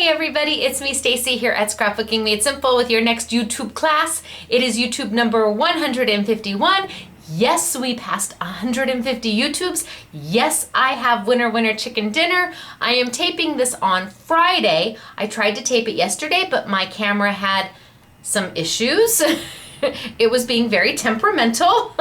everybody, it's me Stacy here at Scrapbooking Made Simple with your next YouTube class. It is YouTube number 151. Yes, we passed 150 YouTubes. Yes, I have Winner Chicken Dinner. I am taping this on Friday. I tried to tape it yesterday, but my camera had some issues. It was being very temperamental.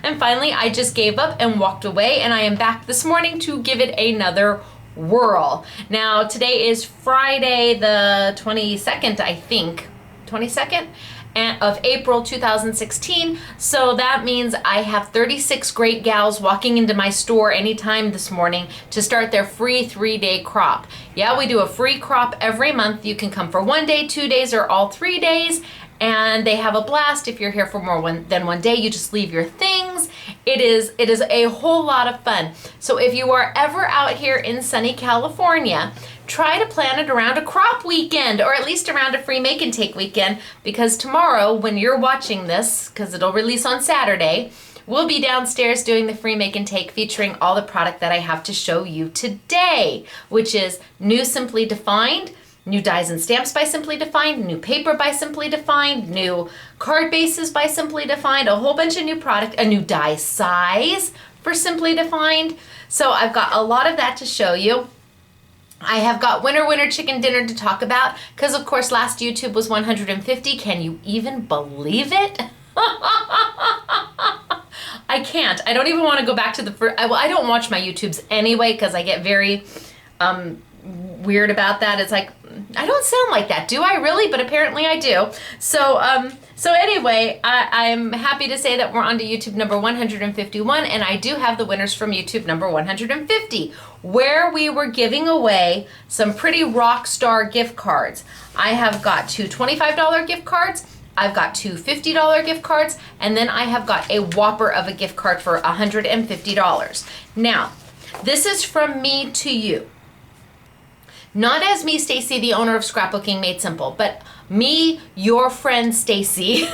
And finally, I just gave up and walked away, and I am back this morning to give it another whirl. Now, today is Friday the 22nd, I think. 22nd? Of April 2016. So that means I have 36 great gals walking into my store anytime this morning to start their free 3-day crop. Yeah, we do a free crop every month. You can come for 1 day, 2 days, or all 3 days. And they have a blast. If you're here for more than 1 day, you just leave your things. It is a whole lot of fun. So if you are ever out here in sunny California, try to plan it around a crop weekend, or at least around a free make and take weekend, because tomorrow when you're watching this, because it'll release on Saturday, we'll be downstairs doing the free make and take featuring all the product that I have to show you today, which is new Simply Defined, new dies and stamps by Simply Defined, new paper by Simply Defined, new card bases by Simply Defined, a whole bunch of new product, a new die size for Simply Defined. So I've got a lot of that to show you. I have got Winner Chicken Dinner to talk about, because of course last YouTube was 150. Can you even believe it? I can't. I don't even want to go back to the first. I don't watch my YouTubes anyway, because I get very weird about that. It's like, I don't sound like that, do I really? But apparently I do. So anyway, I'm happy to say that we're on to YouTube number 151, and I do have the winners from YouTube number 150, where we were giving away some pretty rock star gift cards. I have got 2 $25 gift cards, I've got 2 $50 gift cards, and then I have got a whopper of a gift card for $150. Now, this is from me to you. Not as me, Stacy, the owner of Scrapbooking Made Simple, but me, your friend Stacy,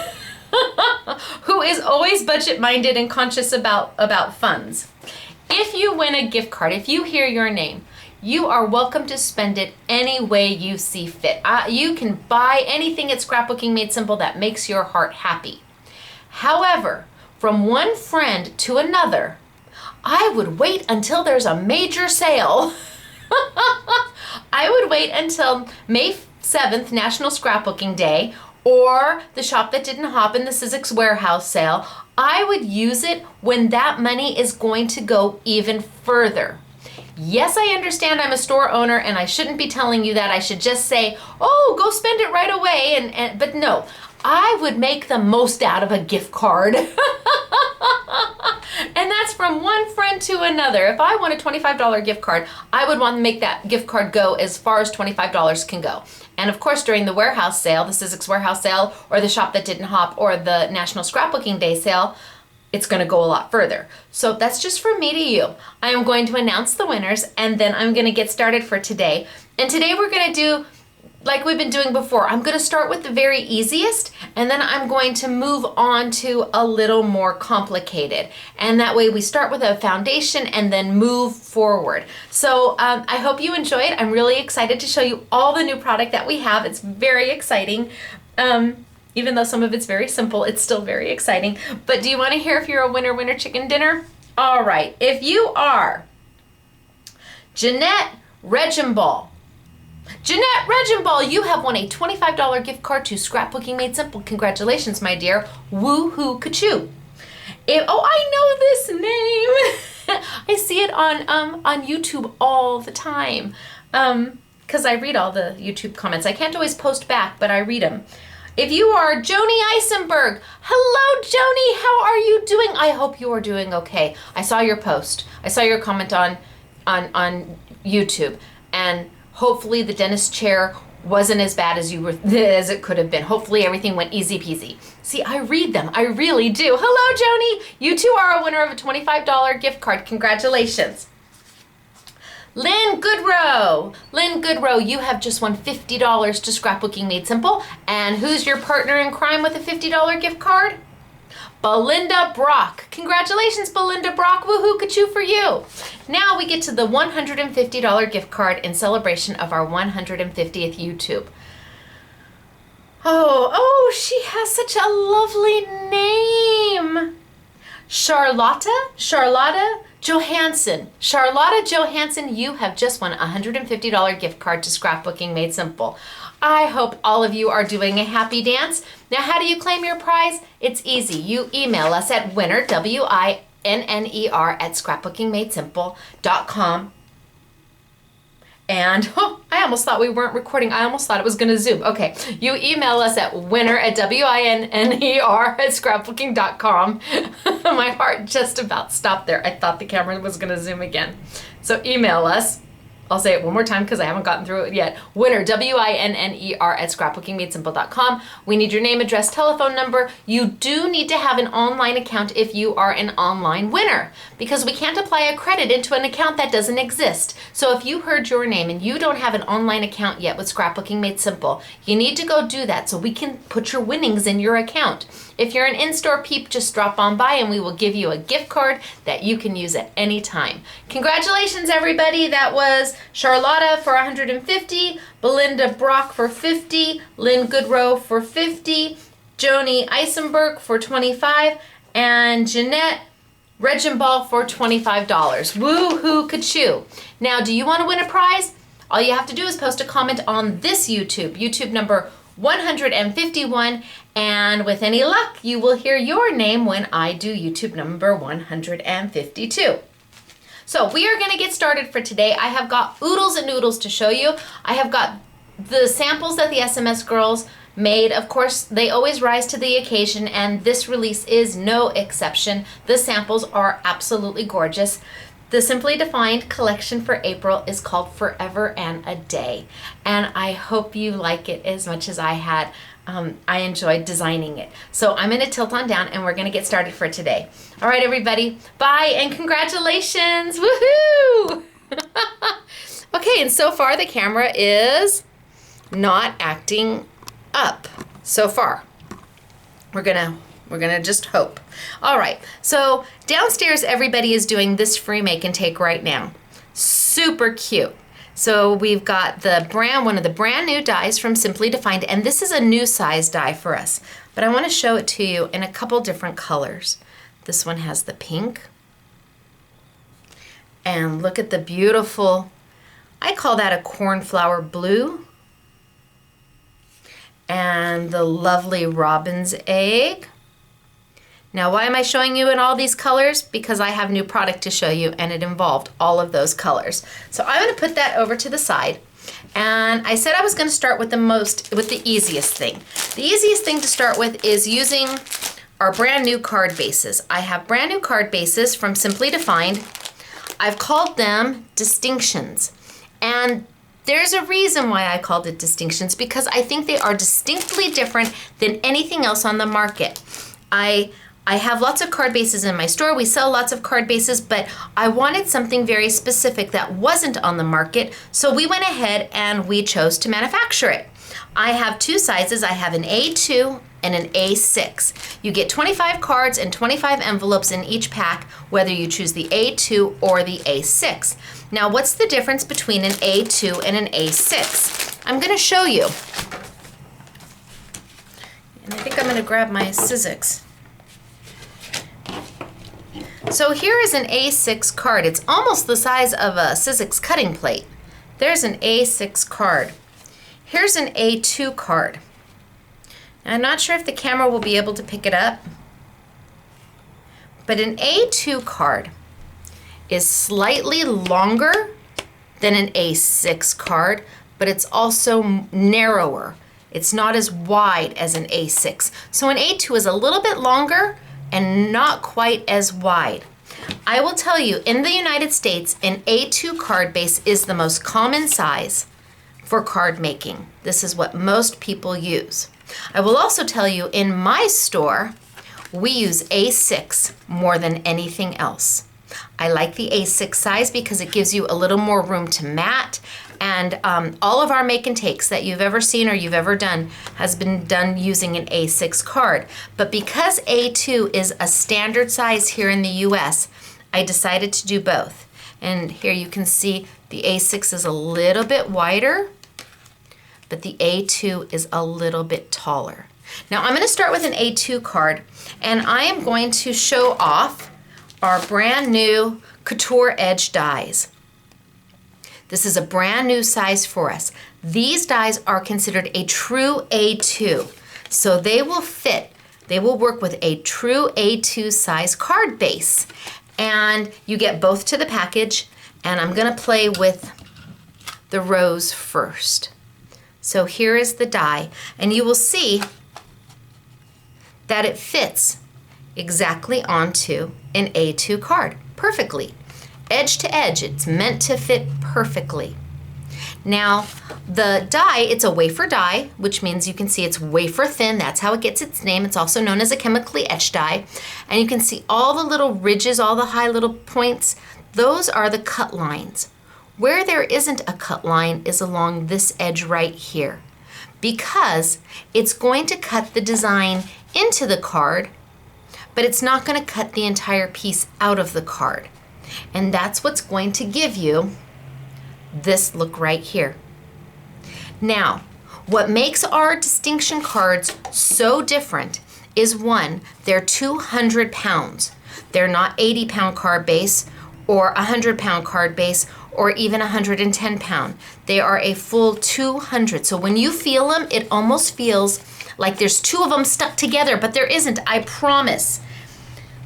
who is always budget-minded and conscious about funds. If you win a gift card, if you hear your name, you are welcome to spend it any way you see fit. You can buy anything at Scrapbooking Made Simple that makes your heart happy. However, from one friend to another, I would wait until there's a major sale. I would wait until May 7th, National Scrapbooking Day, or the Shop That Didn't Hop in the Sizzix Warehouse sale. I would use it when that money is going to go even further. Yes, I understand I'm a store owner and I shouldn't be telling you that. I should just say, oh, go spend it right away. But no, I would make the most out of a gift card. And that's from one friend to another. If I want a $25 gift card, I would want to make that gift card go as far as $25 can go. And of course, during the warehouse sale, the Sizzix Warehouse sale, or the Shop That Didn't Hop, or the National Scrapbooking Day sale, it's going to go a lot further. So that's just from me to you. I am going to announce the winners, and then I'm going to get started for today. And today we're going to do like we've been doing before. I'm going to start with the very easiest, and then I'm going to move on to a little more complicated. And that way we start with a foundation and then move forward. So I hope you enjoy it. I'm really excited to show you all the new product that we have. It's very exciting. Even though some of it's very simple, it's still very exciting. But do you want to hear if you're a winner chicken dinner? All right. If you are Jeanette Regimball, you have won a $25 gift card to Scrapbooking Made Simple. Congratulations, my dear. Woo-hoo ka-choo. I know this name. I see it on YouTube all the time. Because I read all the YouTube comments. I can't always post back, but I read them. If you are Joni Eisenberg, hello Joni, how are you doing? I hope you are doing okay. I saw your post. I saw your comment on YouTube, and hopefully the dentist chair wasn't as bad as as it could have been. Hopefully everything went easy peasy. See, I read them. I really do. Hello, Joni. You too are a winner of a $25 gift card. Congratulations. Lynn Goodrow, you have just won $50 to Scrapbooking Made Simple. And who's your partner in crime with a $50 gift card? Belinda Brock. Congratulations, Belinda Brock. Woohoo, ka-choo for you. Now we get to the $150 gift card in celebration of our 150th YouTube. Oh, she has such a lovely name. Charlotta Johansson. Charlotta Johansson, you have just won a $150 gift card to Scrapbooking Made Simple. I hope all of you are doing a happy dance. Now, how do you claim your prize? It's easy. You email us at winner, WINNER, at scrapbookingmadesimple.com. And I almost thought we weren't recording. I almost thought it was going to zoom. Okay, you email us at winner at WINNER at scrapbooking.com. My heart just about stopped there. I thought the camera was going to zoom again. So email us. I'll say it one more time because I haven't gotten through it yet. Winner, WINNER at scrapbookingmadesimple.com. We need your name, address, telephone number. You do need to have an online account if you are an online winner, because we can't apply a credit into an account that doesn't exist. So if you heard your name and you don't have an online account yet with Scrapbooking Made Simple, you need to go do that so we can put your winnings in your account. If you're an in-store peep, just drop on by and we will give you a gift card that you can use at any time. Congratulations, everybody. That was Charlotta for 150, Belinda Brock for 50, Lynn Goodrow for 50, Joni Eisenberg for 25, and Jeanette Regenball for $25. Woo-hoo, ka-choo. Now, do you want to win a prize? All you have to do is post a comment on this YouTube number 151, and with any luck, you will hear your name when I do YouTube number 152. So we are going to get started for today. I have got oodles and noodles to show you. I have got the samples that the SMS girls made. Of course, they always rise to the occasion, and this release is no exception. The samples are absolutely gorgeous. The Simply Defined collection for April is called Forever and a Day, and I hope you like it as much as I had. I enjoyed designing it. So I'm going to tilt on down and we're going to get started for today. All right, everybody. Bye and congratulations. Woohoo! Okay, and so far the camera is not acting up so far. We're gonna just hope. All right, so downstairs everybody is doing this free make and take right now. Super cute. So we've got one of the brand new dies from Simply Defined, and this is a new size die for us. But I want to show it to you in a couple different colors. This one has the pink. And look at the beautiful, I call that a cornflower blue. And the lovely robin's egg. Now, why am I showing you in all these colors? Because I have new product to show you, and it involved all of those colors. So I'm going to put that over to the side. And I said I was going to start with the easiest thing. The easiest thing to start with is using our brand new card bases. I have brand new card bases from Simply Defined. I've called them Distinctions. And there's a reason why I called it Distinctions, because I think they are distinctly different than anything else on the market. I have lots of card bases in my store. We sell lots of card bases, but I wanted something very specific that wasn't on the market, so we went ahead and we chose to manufacture it. I have two sizes. I have an A2 and an A6. You get 25 cards and 25 envelopes in each pack, whether you choose the A2 or the A6. Now, what's the difference between an A2 and an A6? I'm going to show you. And I think I'm going to grab my scissors. So here is an A6 card. It's almost the size of a scissors cutting plate. There's an A6 card. Here's an A2 card. Now, I'm not sure if the camera will be able to pick it up, but an A2 card is slightly longer than an A6 card, but it's also narrower. It's not as wide as an A6. So an A2 is a little bit longer and not quite as wide. I will tell you, in the United States, an A2 card base is the most common size for card making. This is what most people use. I will also tell you, in my store, we use A6 more than anything else. I like the A6 size because it gives you a little more room to mat. And all of our make and takes that you've ever seen or you've ever done has been done using an A6 card. But because A2 is a standard size here in the US, I decided to do both. And here you can see the A6 is a little bit wider, but the A2 is a little bit taller. Now I'm going to start with an A2 card, and I am going to show off our brand new Couture Edge dies. This is a brand new size for us. These dies are considered a true A2, so they will fit, they will work with a true A2 size card base. And you get both to the package, and I'm gonna play with the rose first. So here is the die, and you will see that it fits exactly onto an A2 card, perfectly. Edge to edge, it's meant to fit perfectly. Now, the die, it's a wafer die, which means you can see it's wafer thin. That's how it gets its name. It's also known as a chemically etched die. And you can see all the little ridges, all the high little points. Those are the cut lines. Where there isn't a cut line is along this edge right here, because it's going to cut the design into the card, but it's not going to cut the entire piece out of the card. And that's what's going to give you this look right here. Now, what makes our distinction cards so different is, one, they're 200 pounds. They're not 80-pound card base or 100-pound card base or even 110 pound. They are a full 200. So when you feel them, it almost feels like there's two of them stuck together, but there isn't, I promise.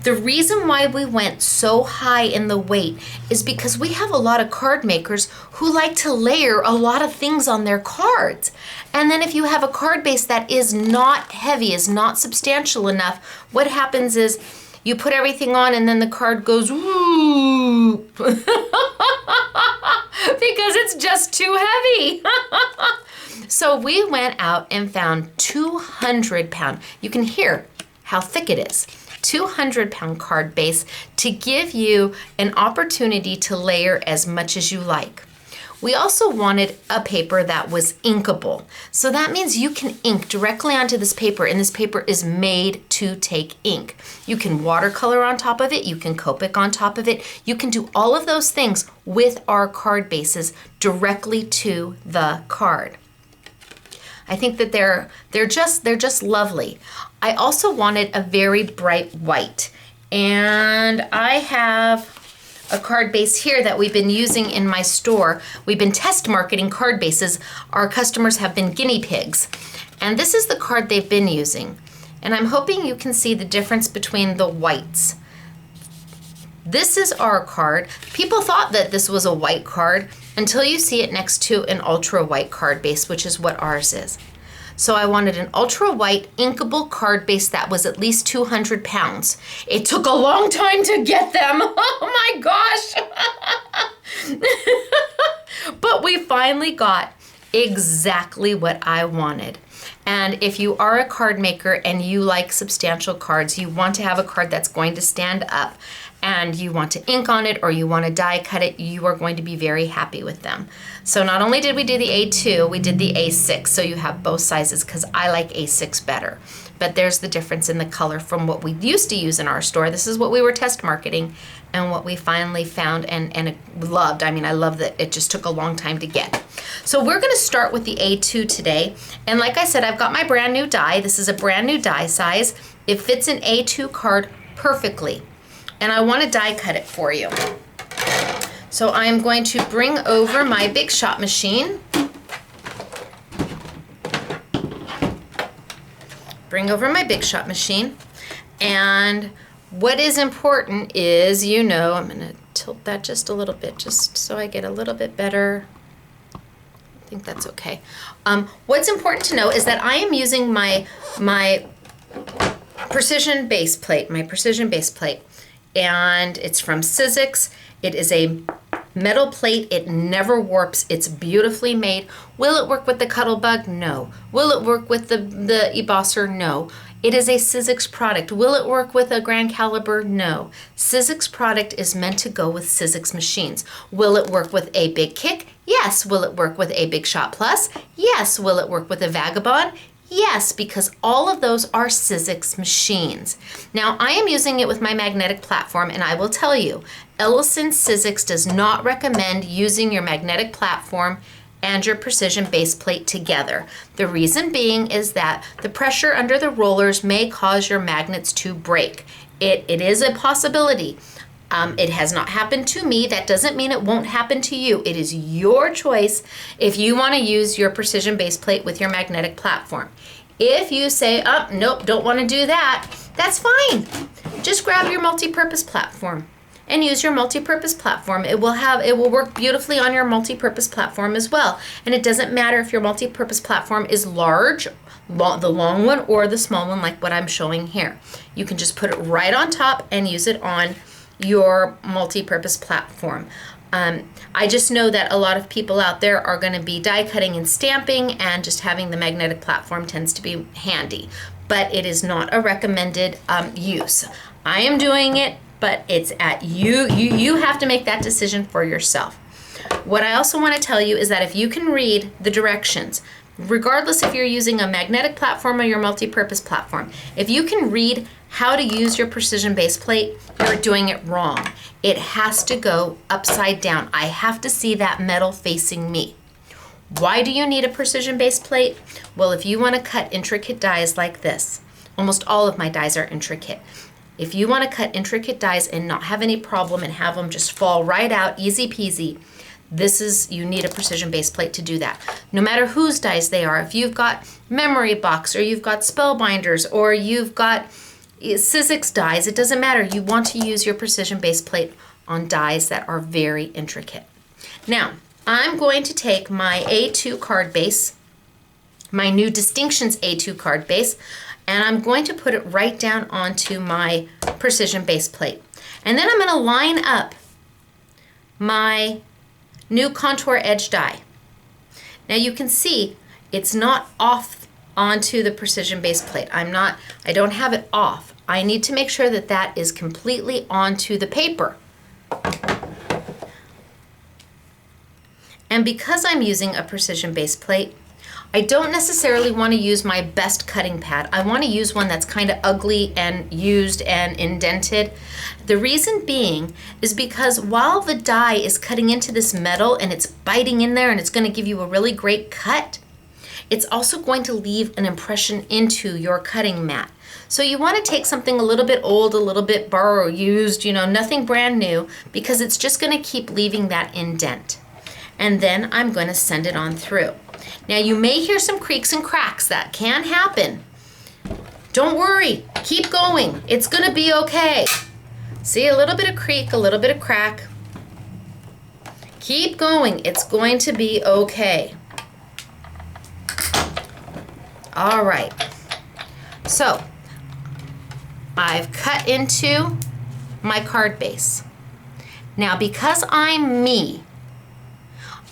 The reason why we went so high in the weight is because we have a lot of card makers who like to layer a lot of things on their cards. And then if you have a card base that is not heavy, is not substantial enough, what happens is you put everything on and then the card goes whoop because it's just too heavy. So we went out and found 200 pound. You can hear how thick it is. 200 pound card base to give you an opportunity to layer as much as you like. We also wanted a paper that was inkable. So that means you can ink directly onto this paper, and this paper is made to take ink. You can watercolor on top of it, you can Copic on top of it, you can do all of those things with our card bases directly to the card. I think that they're just lovely. I also wanted a very bright white, and I have a card base here that we've been using in my store. We've been test marketing card bases. Our customers have been guinea pigs, and this is the card they've been using. And I'm hoping you can see the difference between the whites. This is our card. People thought that this was a white card until you see it next to an ultra white card base, which is what ours is. So I wanted an ultra white inkable card base that was at least 200 pounds. It took a long time to get them. Oh my gosh. But we finally got exactly what I wanted. And if you are a card maker and you like substantial cards, you want to have a card that's going to stand up, and you want to ink on it or you want to die cut it, you are going to be very happy with them. So not only did we do the A2, we did the A6, so you have both sizes because I like A6 better. But there's the difference in the color from what we used to use in our store. This is what we were test marketing and what we finally found and loved. I mean, I love that it just took a long time to get. So we're gonna start with the A2 today. And like I said, I've got my brand new die. This is a brand new die size. It fits an A2 card perfectly. And I want to die cut it for you. So I'm going to bring over my Big Shot machine. Bring over my Big Shot machine. And what is important is, you know, I'm going to tilt that just a little bit, just so I get a little bit better. I think that's okay. What's important to know is that I am using my precision base plate, and it's from Sizzix. It is a metal plate. It never warps. It's beautifully made. Will it work with the Cuttlebug? No. Will it work with the ebosser? No. It is a Sizzix product. Will it work with a grand caliber? No. Sizzix product is meant to go with Sizzix machines. Will it work with a Big Kick? Yes. Will it work with a Big Shot Plus? Yes. Will it work with a Vagabond? Yes, because all of those are Sizzix machines. Now, I am using it with my magnetic platform, and I will tell you, Ellison Sizzix does not recommend using your magnetic platform and your precision base plate together. The reason being is that the pressure under the rollers may cause your magnets to break. It is a possibility. It has not happened to me. That doesn't mean it won't happen to you. It is your choice if you want to use your precision base plate with your magnetic platform. If you say, oh, nope, don't want to do that, that's fine. Just grab your multi-purpose platform and use your multi-purpose platform. It will work beautifully on your multi-purpose platform as well. And it doesn't matter if your multi-purpose platform is large, the long one, or the small one like what I'm showing here. You can just put it right on top and use it on your multi-purpose platform. I just know that a lot of people out there are going to be die cutting and stamping, and just having the magnetic platform tends to be handy, but it is not a recommended use. I am doing it, but it's at you. You have to make that decision for yourself. What I also want to tell you is that if you can read the directions, regardless if you're using a magnetic platform or your multi-purpose platform, if you can read how to use your precision base plate, you're doing it wrong. It has to go upside down. I have to see that metal facing me. Why do you need a precision base plate? Well, if you want to cut intricate dies like this, almost all of my dies are intricate. If you want to cut intricate dies and not have any problem and have them just fall right out, easy peasy, you need a precision base plate to do that. No matter whose dies they are, if you've got memory box, or you've got spellbinders, or you've got Sizzix dies, it doesn't matter. You want to use your precision base plate on dies that are very intricate. Now, I'm going to take my A2 card base, my new Distinctions A2 card base, and I'm going to put it right down onto my precision base plate. And then I'm going to line up my new contour edge die. Now you can see it's not off onto the precision base plate. I don't have it off. I need to make sure that that is completely onto the paper. And because I'm using a precision base plate, I don't necessarily want to use my best cutting pad. I want to use one that's kind of ugly and used and indented. The reason being is because while the die is cutting into this metal and it's biting in there and it's going to give you a really great cut, it's also going to leave an impression into your cutting mat. So you want to take something a little bit old, a little bit borrowed, used, nothing brand new, because it's just going to keep leaving that indent. And then I'm going to send it on through. Now you may hear some creaks and cracks. That can happen. Don't worry, keep going. It's going to be okay. See, a little bit of creak, a little bit of crack. Keep going, it's going to be okay. All right, so I've cut into my card base. Now because I'm me,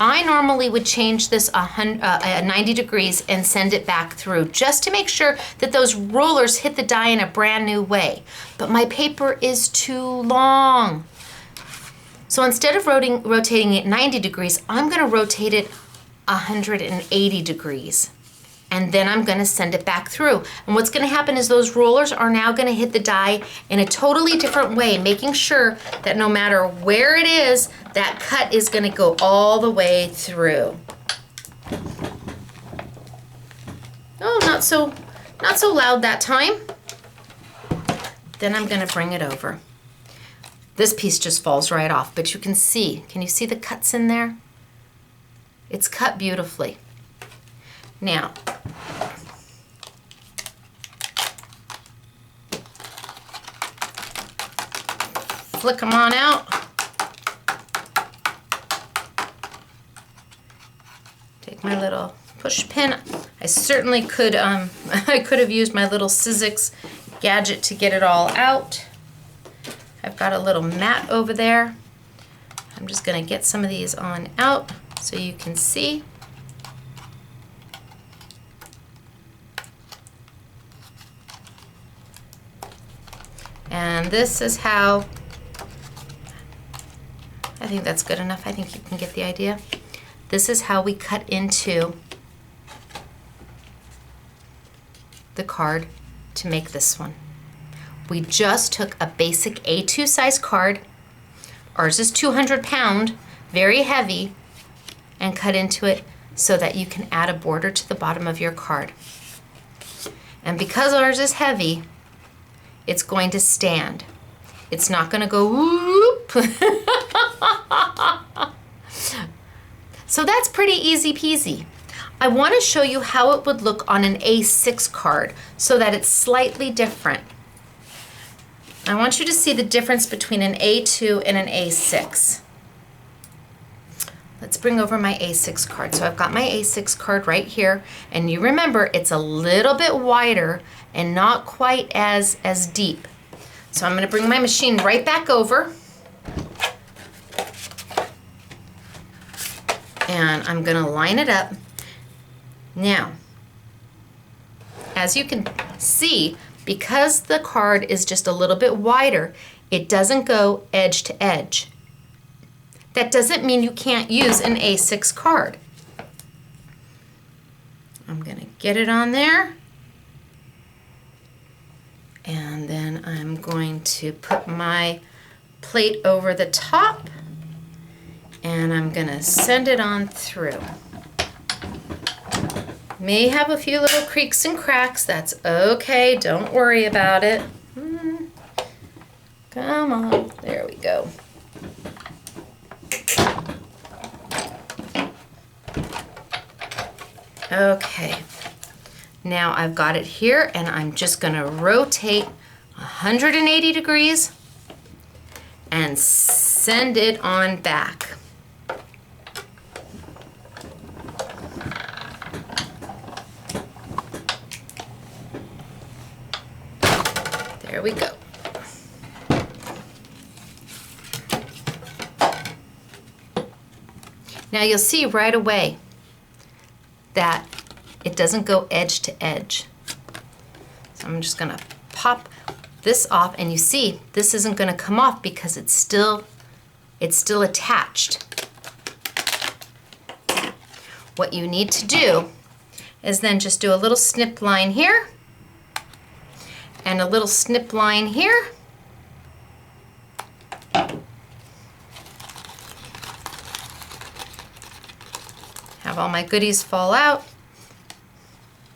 I normally would change this 90 degrees and send it back through just to make sure that those rollers hit the die in a brand new way. But my paper is too long. So instead of rotating it 90 degrees, I'm going to rotate it 180 degrees. And then I'm going to send it back through. And what's going to happen is those rollers are now going to hit the die in a totally different way, making sure that no matter where it is, that cut is going to go all the way through. Oh, not so loud that time. Then I'm going to bring it over. This piece just falls right off, but you can see the cuts in there? It's cut beautifully. Now, flick them on out. Take my little push pin. I certainly could, I could have used my little Sizzix gadget to get it all out. I've got a little mat over there. I'm just going to get some of these on out so you can see. And this is how, I think that's good enough. I think you can get the idea. This is how we cut into the card to make this one. We just took a basic A2 size card, ours is 200 pound, very heavy, and cut into it so that you can add a border to the bottom of your card. And because ours is heavy, it's going to stand. It's not going to go whoop. So that's pretty easy peasy. I want to show you how it would look on an A6 card so that it's slightly different. I want you to see the difference between an A2 and an A6. Let's bring over my A6 card. So I've got my A6 card right here, and you remember it's a little bit wider and not quite as deep. So I'm going to bring my machine right back over, and I'm going to line it up. Now, as you can see, because the card is just a little bit wider, it doesn't go edge to edge. That doesn't mean you can't use an A6 card. I'm going to get it on there. And then I'm going to put my plate over the top, and I'm going to send it on through. May have a few little creaks and cracks. That's okay. Don't worry about it. Come on. There we go. Okay. Now I've got it here, and I'm just going to rotate 180 degrees and send it on back. There we go. Now you'll see right away that it doesn't go edge to edge. So I'm just gonna pop this off, and you see this isn't gonna come off because it's still attached. What you need to do is then just do a little snip line here and a little snip line here. Have all my goodies fall out.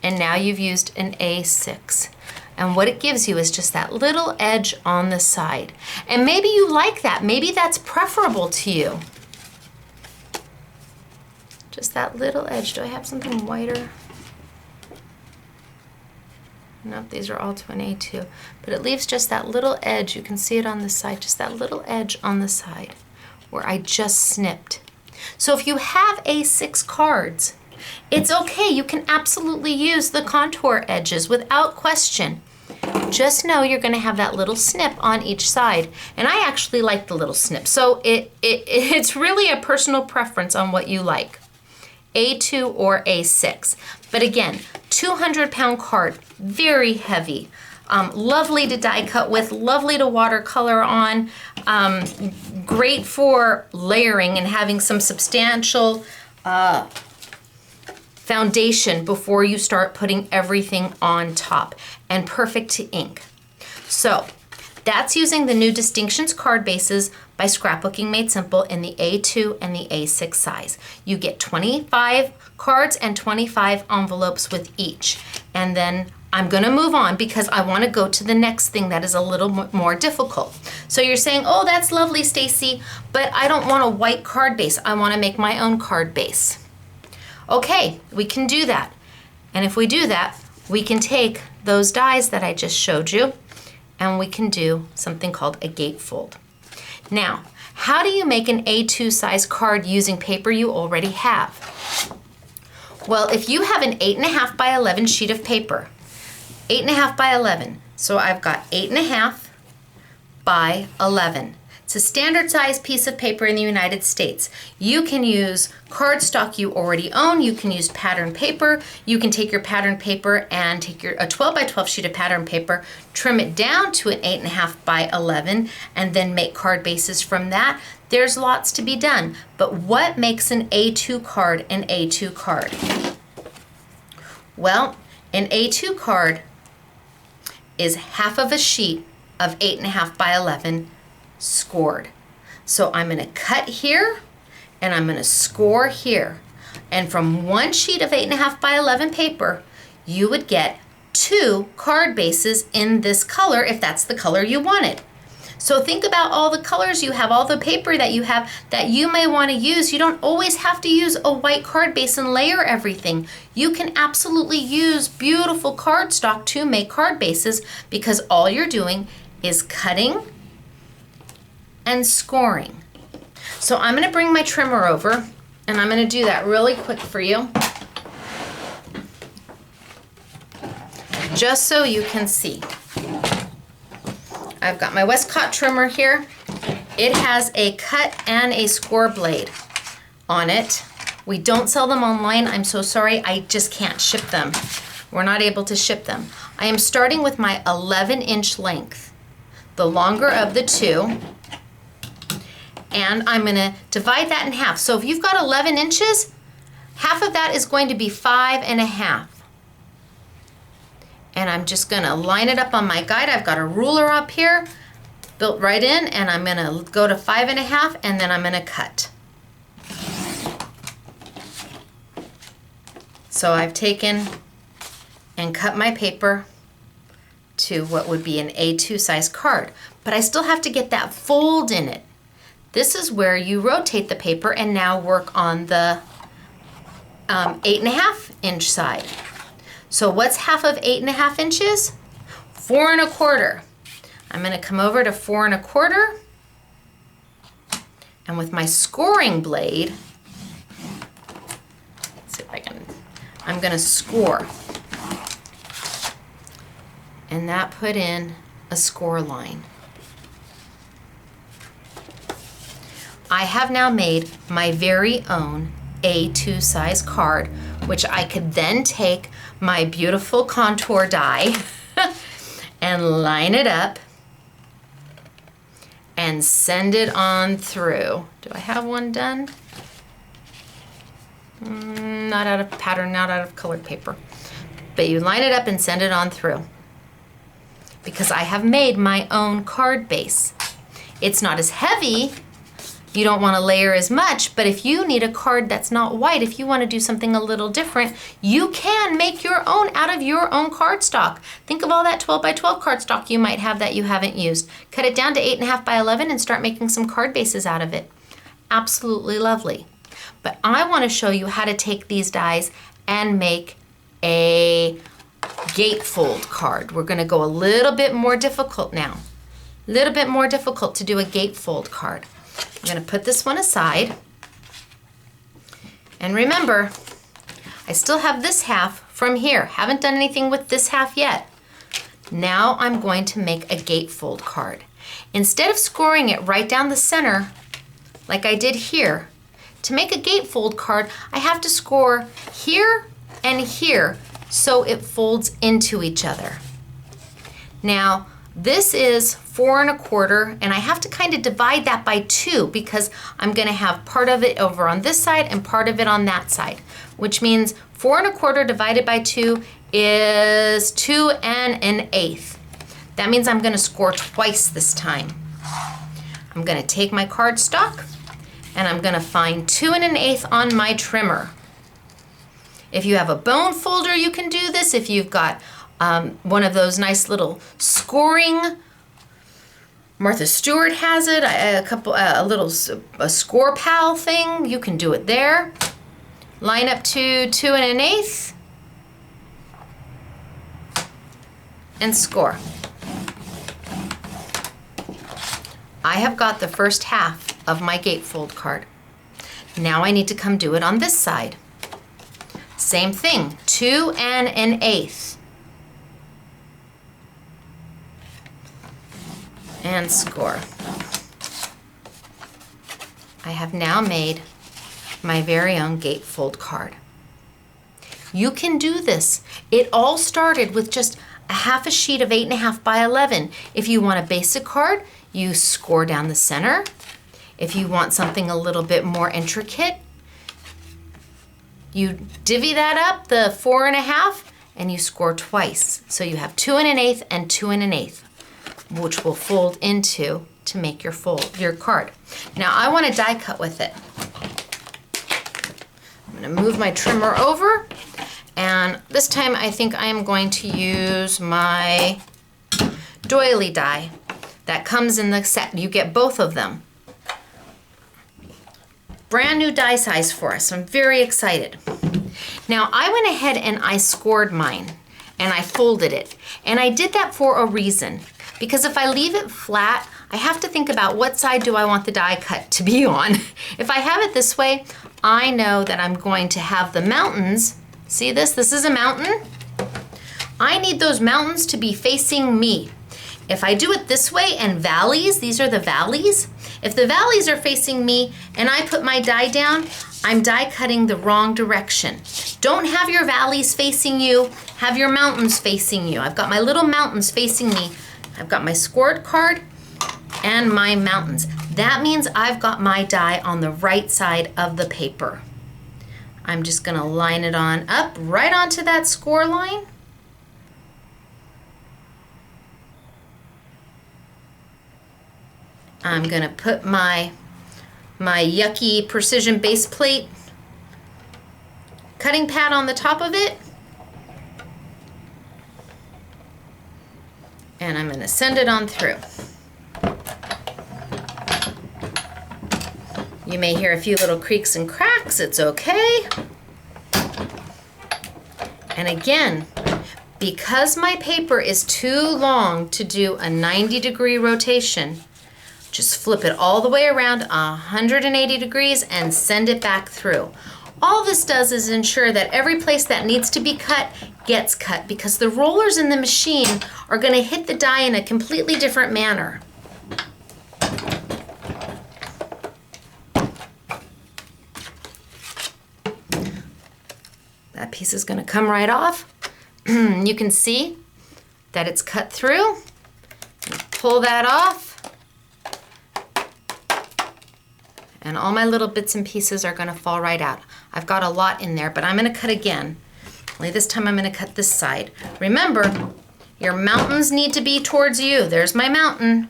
And now you've used an A6. And what it gives you is just that little edge on the side. And maybe you like that. Maybe that's preferable to you. Just that little edge. Do I have something whiter? Nope, these are all to an A2. But it leaves just that little edge. You can see it on the side. Just that little edge on the side where I just snipped. So if you have A6 cards, it's okay. You can absolutely use the contour edges without question. Just know you're going to have that little snip on each side. And I actually like the little snip. So it's really a personal preference on what you like. A2 or A6. But again, 200-pound card, very heavy. Lovely to die cut with, lovely to watercolor on, great for layering and having some substantial foundation before you start putting everything on top, and perfect to ink. So that's using the new Distinctions card bases by Scrapbooking Made Simple in the A2 and the A6 size. You get 25 cards and 25 envelopes with each. And then I'm gonna move on because I wanna go to the next thing that is a little more difficult. So you're saying, oh, that's lovely, Stacy, but I don't want a white card base. I wanna make my own card base. Okay, we can do that. And if we do that, we can take those dies that I just showed you, and we can do something called a gatefold. Now, how do you make an A2 size card using paper you already have? Well, if you have an 8.5 by 11 sheet of paper, 8.5 by 11, so I've got 8.5 by 11. It's a standard size piece of paper in the United States. You can use cardstock you already own. You can use pattern paper. You can take your pattern paper and take a 12 by 12 sheet of pattern paper, trim it down to an 8.5 by 11, and then make card bases from that. There's lots to be done. But what makes an A2 card an A2 card? Well, an A2 card is half of a sheet of 8.5 by 11 scored. So I'm going to cut here and I'm going to score here. And from one sheet of 8.5 by 11 paper, you would get 2 card bases in this color if that's the color you wanted. So think about all the colors you have, all the paper that you have that you may want to use. You don't always have to use a white card base and layer everything. You can absolutely use beautiful cardstock to make card bases because all you're doing is cutting and scoring. So I'm going to bring my trimmer over and I'm going to do that really quick for you, just so you can see. I've got my Westcott trimmer here. It has a cut and a score blade on it. We don't sell them online. I'm so sorry. I just can't ship them. We're not able to ship them. I am starting with my 11-inch length, the longer of the two. And I'm going to divide that in half. So if you've got 11 inches, half of that is going to be 5.5. And I'm just going to line it up on my guide. I've got a ruler up here built right in, and I'm going to go to 5.5, and then I'm going to cut. So I've taken and cut my paper to what would be an A2 size card, but I still have to get that fold in it. This is where you rotate the paper and now work on the 8.5 inch side. So what's half of 8.5 inches? 4.25. I'm going to come over to 4.25, and with my scoring blade, let's see if I can, I'm going to score. And that put in a score line. I have now made my very own A2 size card, which I could then take my beautiful contour die and line it up and send it on through. Do I have one done? Not out of pattern, not out of colored paper. But you line it up and send it on through, because I have made my own card base. It's not as heavy. You don't want to layer as much, but if you need a card that's not white, if you want to do something a little different, you can make your own out of your own cardstock. Think of all that 12 by 12 cardstock you might have that you haven't used. Cut it down to 8.5 by 11 and start making some card bases out of it. Absolutely lovely. But I want to show you how to take these dies and make a gatefold card. We're going to go a little bit more difficult now. A little bit more difficult to do a gatefold card. I'm going to put this one aside. And remember, I still have this half from here. Haven't done anything with this half yet. Now I'm going to make a gatefold card. Instead of scoring it right down the center, like I did here, to make a gatefold card, I have to score here and here so it folds into each other. Now, this is 4.25, and I have to kind of divide that by 2 because I'm going to have part of it over on this side and part of it on that side, which means 4.25 divided by 2 is 2 1/8. That means I'm going to score twice this time. I'm going to take my cardstock and I'm going to find 2 1/8 on my trimmer. If you have a bone folder, you can do this. If you've got one of those nice little scoring, Martha Stewart has it, a score pal thing, you can do it there. Line up to 2 1/8 and score. I have got the first half of my gatefold card. Now I need to come do it on this side. Same thing, 2 1/8. And score. I have now made my very own Gatefold card. You can do this. It all started with just a half a sheet of 8.5 by 11. If you want a basic card, you score down the center. If you want something a little bit more intricate, you divvy that up, the 4.5, and you score twice. So you have 2 1/8 and 2 1/8, which will fold into to make your card. Now I want to die cut with it. I'm going to move my trimmer over, and this time I think I am going to use my doily die that comes in the set. You get both of them. Brand new die size for us. I'm very excited. Now I went ahead and I scored mine and I folded it. And I did that for a reason. Because if I leave it flat, I have to think about what side do I want the die cut to be on. If I have it this way, I know that I'm going to have the mountains. See this? This is a mountain. I need those mountains to be facing me. If I do it this way and valleys, these are the valleys. If the valleys are facing me and I put my die down, I'm die cutting the wrong direction. Don't have your valleys facing you, have your mountains facing you. I've got my little mountains facing me. I've got my scored card and my mountains. That means I've got my die on the right side of the paper. I'm just gonna line it on up right onto that score line. I'm gonna put my yucky precision base plate cutting pad on the top of it. And I'm gonna send it on through. You may hear a few little creaks and cracks, it's okay. And again, because my paper is too long to do a 90-degree rotation, just flip it all the way around 180 degrees and send it back through. All this does is ensure that every place that needs to be cut gets cut, because the rollers in the machine are going to hit the die in a completely different manner. That piece is going to come right off. You can see that it's cut through. Pull that off. And all my little bits and pieces are gonna fall right out. I've got a lot in there, but I'm gonna cut again. Only this time I'm gonna cut this side. Remember, your mountains need to be towards you. There's my mountain.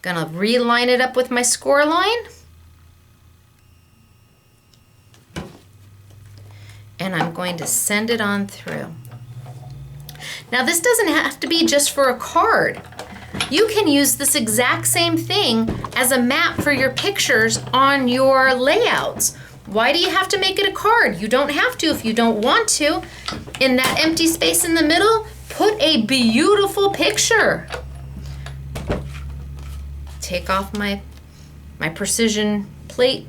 Gonna reline it up with my score line. And I'm going to send it on through. Now this doesn't have to be just for a card. You can use this exact same thing as a map for your pictures on your layouts. Why do you have to make it a card? You don't have to if you don't want to. In that empty space in the middle, put a beautiful picture. Take off my precision plate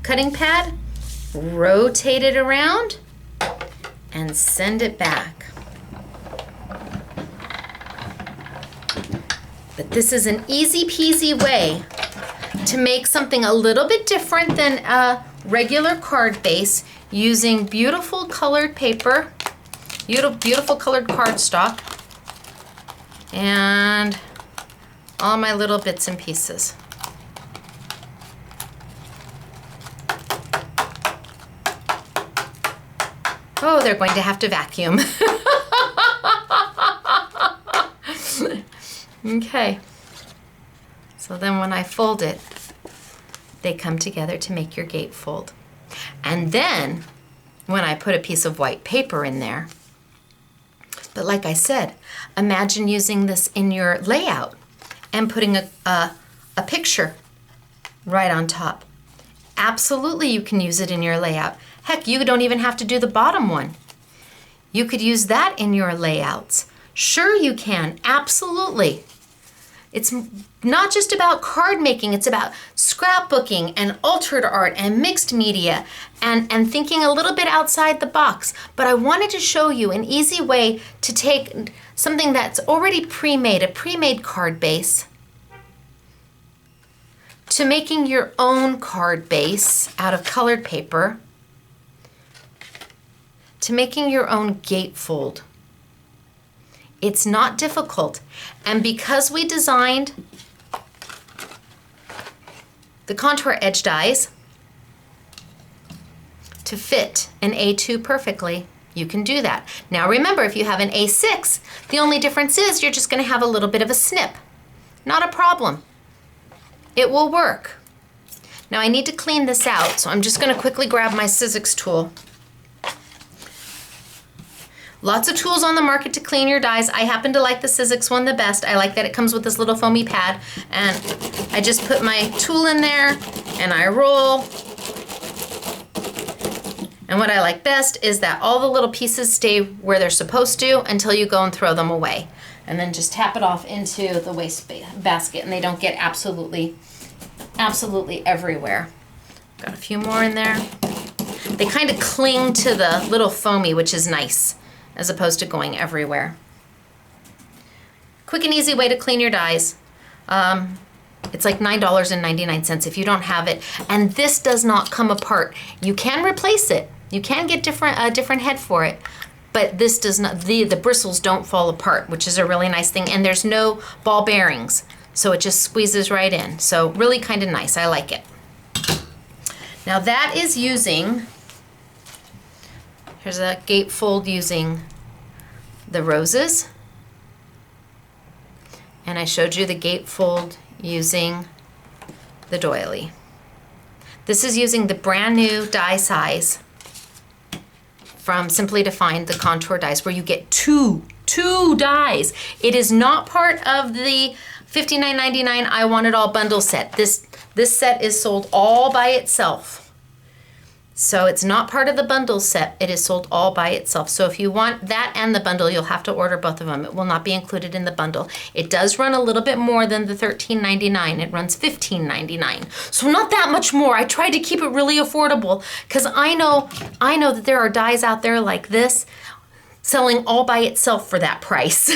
cutting pad, rotate it around, and send it back. But this is an easy peasy way to make something a little bit different than a regular card base using beautiful colored paper, beautiful colored cardstock, and all my little bits and pieces. Oh, they're going to have to vacuum. Okay, so then when I fold it, they come together to make your gatefold. And then when I put a piece of white paper in there, but like I said, imagine using this in your layout and putting a picture right on top. Absolutely, you can use it in your layout. Heck, you don't even have to do the bottom one. You could use that in your layouts. Sure you can, absolutely. It's not just about card making, it's about scrapbooking and altered art and mixed media and thinking a little bit outside the box. But I wanted to show you an easy way to take something that's already pre-made, a pre-made card base, to making your own card base out of colored paper, to making your own gatefold. It's not difficult. And because we designed the contour edge dies to fit an A2 perfectly, you can do that. Now remember, if you have an A6, the only difference is you're just going to have a little bit of a snip. Not a problem. It will work. Now I need to clean this out, so I'm just going to quickly grab my Sizzix tool. Lots of tools on the market to clean your dies. I happen to like the Sizzix one the best. I like that it comes with this little foamy pad, and I just put my tool in there and I roll. And what I like best is that all the little pieces stay where they're supposed to until you go and throw them away. And then just tap it off into the waste basket, and they don't get absolutely everywhere. Got a few more in there. They kind of cling to the little foamy, which is nice, as opposed to going everywhere. Quick and easy way to clean your dies. It's like $9.99 if you don't have it. And this does not come apart. You can replace it. You can get a different head for it. But this does not, the bristles don't fall apart, which is a really nice thing. And there's no ball bearings, so it just squeezes right in. So really kind of nice, I like it. Now that is using, here's a gatefold using the roses. And I showed you the gatefold using the doily. This is using the brand new die size from Simply Defined, the contour dies, where you get two dies. It is not part of the $59.99 I Want It All bundle set. This set is sold all by itself. So it's not part of the bundle set. It is sold all by itself. So if you want that and the bundle, you'll have to order both of them. It will not be included in the bundle. It does run a little bit more than the $13.99. It runs $15.99. So not that much more. I tried to keep it really affordable because I know that there are dies out there like this selling all by itself for that price.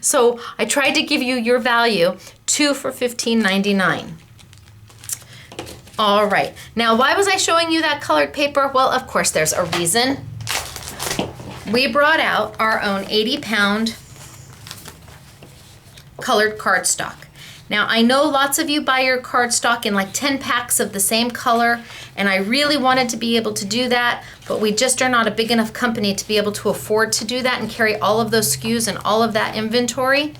So I tried to give you your value, 2 for $15.99. All right, now why was I showing you that colored paper? Well, of course there's a reason. We brought out our own 80-pound colored cardstock. Now I know lots of you buy your cardstock in like 10 packs of the same color, and I really wanted to be able to do that, but we just are not a big enough company to be able to afford to do that and carry all of those SKUs and all of that inventory.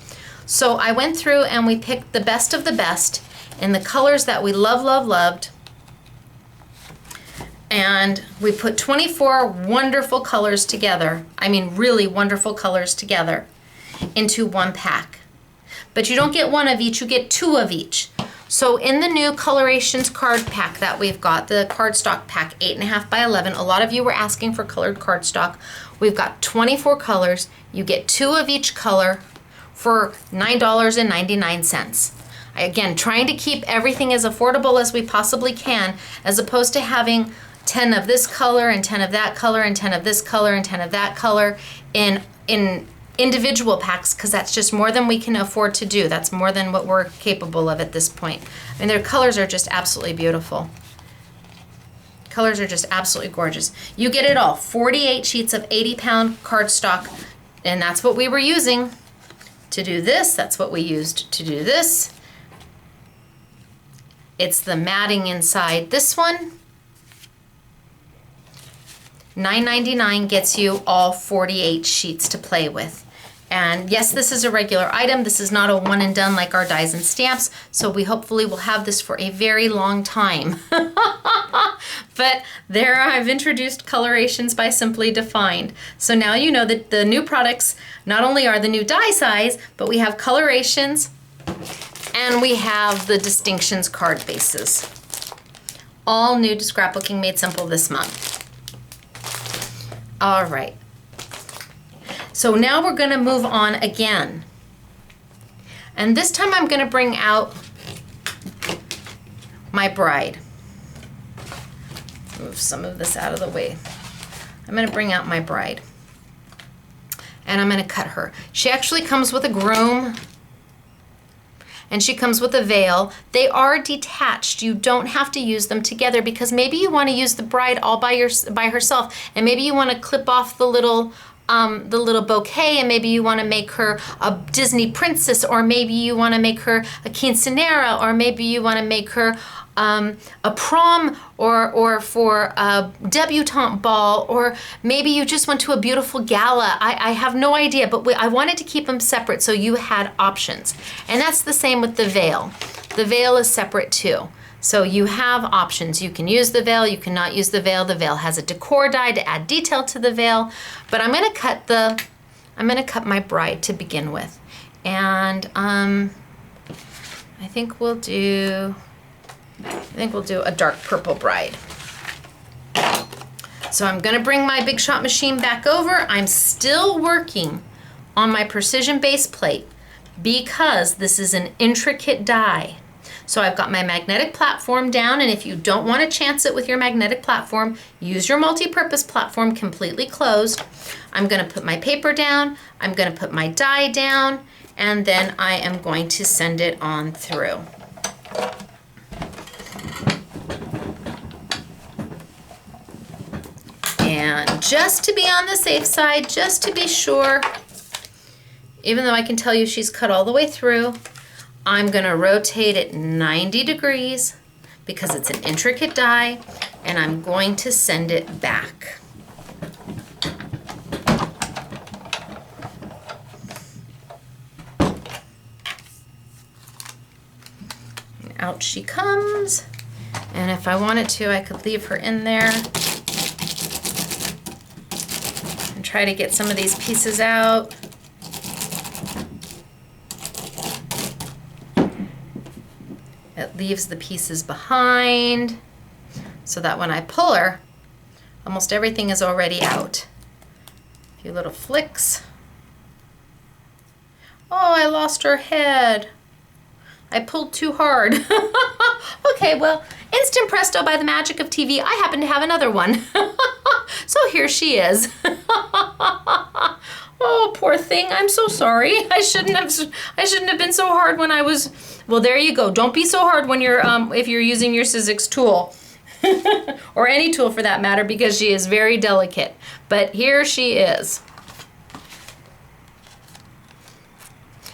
So I went through and we picked the best of the best in the colors that we loved. And we put 24 wonderful colors together. I mean, really wonderful colors together into one pack. But you don't get one of each, you get 2 of each. So in the new Colorations card pack that we've got, the cardstock pack, 8.5 by 11, a lot of you were asking for colored cardstock. We've got 24 colors. You get 2 of each color for $9.99. Again, trying to keep everything as affordable as we possibly can, as opposed to having 10 of this color and 10 of that color and 10 of this color and 10 of that color in individual packs, because that's just more than we can afford to do. That's more than what we're capable of at this point. I mean, their colors are just absolutely beautiful. Colors are just absolutely gorgeous. You get it all, 48 sheets of 80-pound cardstock, and that's what we were using to do this. That's what we used to do this. It's the matting inside this one. $9.99 gets you all 48 sheets to play with. And yes, this is a regular item. This is not a one and done like our dies and stamps. So we hopefully will have this for a very long time. But there I've introduced Colorations by Simply Defined. So now you know that the new products not only are the new die size, but we have Colorations and we have the Distinctions card bases. All new to Scrapbooking Made Simple this month. All right. So now we're going to move on again. And this time I'm going to bring out my bride. Move some of this out of the way. I'm going to bring out my bride. And I'm going to cut her. She actually comes with a groom. and she comes with a veil. They are detached. You don't have to use them together because maybe you want to use the bride all by herself, and maybe you want to clip off the little bouquet, and maybe you want to make her a Disney princess, or maybe you want to make her a quinceanera, or maybe you want to make her a prom or for a debutante ball, or maybe you just went to a beautiful gala. I have no idea, but I wanted to keep them separate so you had options. And that's the same with the veil. The veil is separate too. So you have options. You can use the veil, you cannot use the veil. The veil has a decor die to add detail to the veil. But I'm gonna cut my bride to begin with. And I think we'll do a dark purple bride. So I'm gonna bring my Big Shot machine back over. I'm still working on my precision base plate because this is an intricate die. So I've got my magnetic platform down, and if you don't want to chance it with your magnetic platform, use your multi-purpose platform completely closed. I'm gonna put my paper down, I'm gonna put my die down, and then I am going to send it on through. And just to be on the safe side, just to be sure, even though I can tell you she's cut all the way through, I'm gonna rotate it 90 degrees because it's an intricate die, and I'm going to send it back. And out she comes. And if I wanted to, I could leave her in there and try to get some of these pieces out. It leaves the pieces behind so that when I pull her, almost everything is already out. A few little flicks. Oh, I lost her head. I pulled too hard. Okay, well, instant presto, by the magic of TV, I happen to have another one. So here she is. Oh, poor thing. I'm so sorry. I shouldn't have been so hard when I was. Well, there you go. Don't be so hard when you're if you're using your Sizzix tool. Or any tool for that matter, because she is very delicate. But here she is.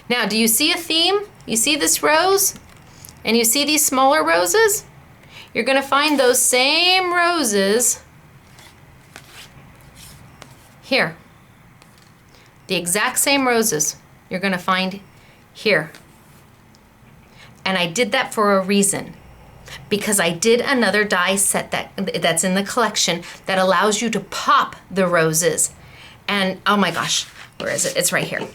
Now, do you see a theme? You see this rose? And you see these smaller roses? You're going to find those same roses here. The exact same roses you're going to find here. And I did that for a reason, because I did another die set that's in the collection that allows you to pop the roses. And oh my gosh, where is it? It's right here.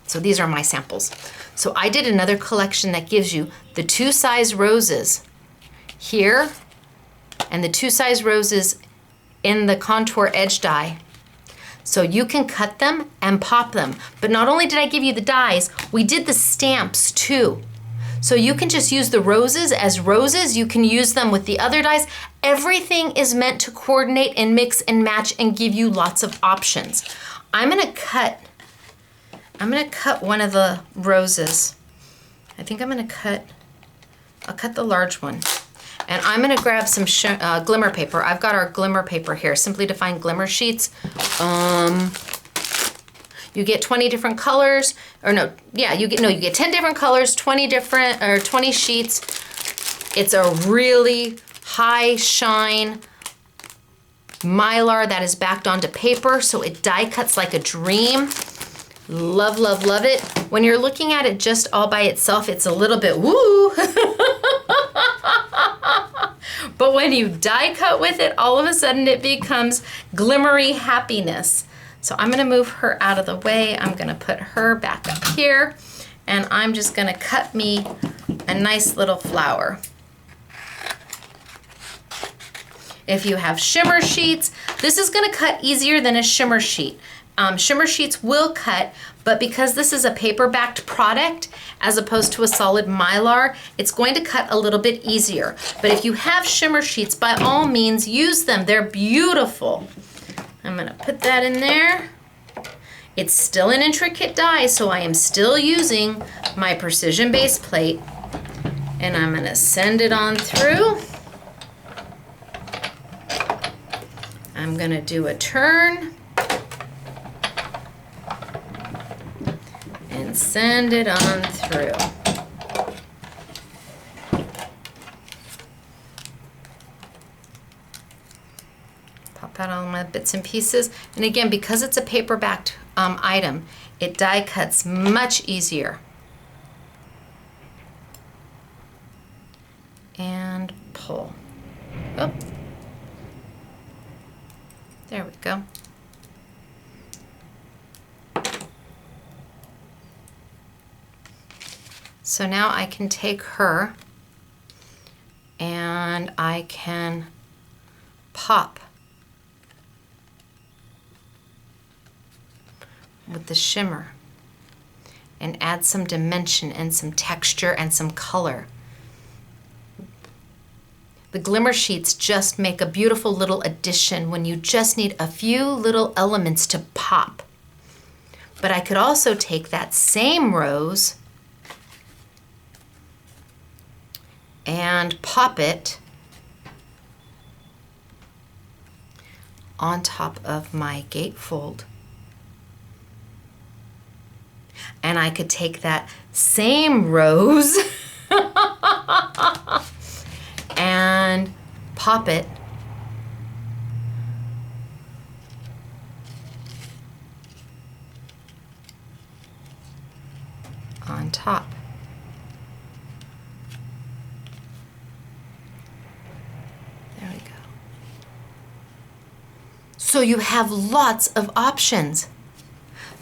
So these are my samples. So I did another collection that gives you the 2 size roses here and the 2 size roses in the contour edge die. So you can cut them and pop them. But not only did I give you the dies, we did the stamps too. So you can just use the roses as roses. You can use them with the other dies. Everything is meant to coordinate and mix and match and give you lots of options. I'm gonna cut one of the roses. I think I'll cut the large one. And I'm gonna grab some glimmer paper. I've got our glimmer paper here, Simply Defined glimmer sheets. You get 20 different colors, or no, yeah, you get 10 different colors, 20 sheets. It's a really high shine Mylar that is backed onto paper, so it die cuts like a dream. Love, love, love it. When you're looking at it just all by itself, it's a little bit woo. But when you die cut with it, all of a sudden it becomes glimmery happiness. So I'm gonna move her out of the way. I'm gonna put her back up here, and I'm just gonna cut me a nice little flower. If you have shimmer sheets, this is gonna cut easier than a shimmer sheet. Shimmer sheets will cut, but because this is a paper-backed product as opposed to a solid Mylar, it's going to cut a little bit easier. But if you have shimmer sheets, by all means, use them. They're beautiful. I'm gonna put that in there. It's still an intricate die, so I am still using my precision base plate. And I'm gonna send it on through. I'm gonna do a turn and send it on through. Pop out all my bits and pieces. And again, because it's a paper-backed item, it die cuts much easier. And pull. Oh. There we go. So now I can take her and I can pop with the shimmer and add some dimension and some texture and some color. The glimmer sheets just make a beautiful little addition when you just need a few little elements to pop. But I could also take that same rose and pop it on top of my gatefold. And I could take that same rose and pop it on top. There we go. So you have lots of options.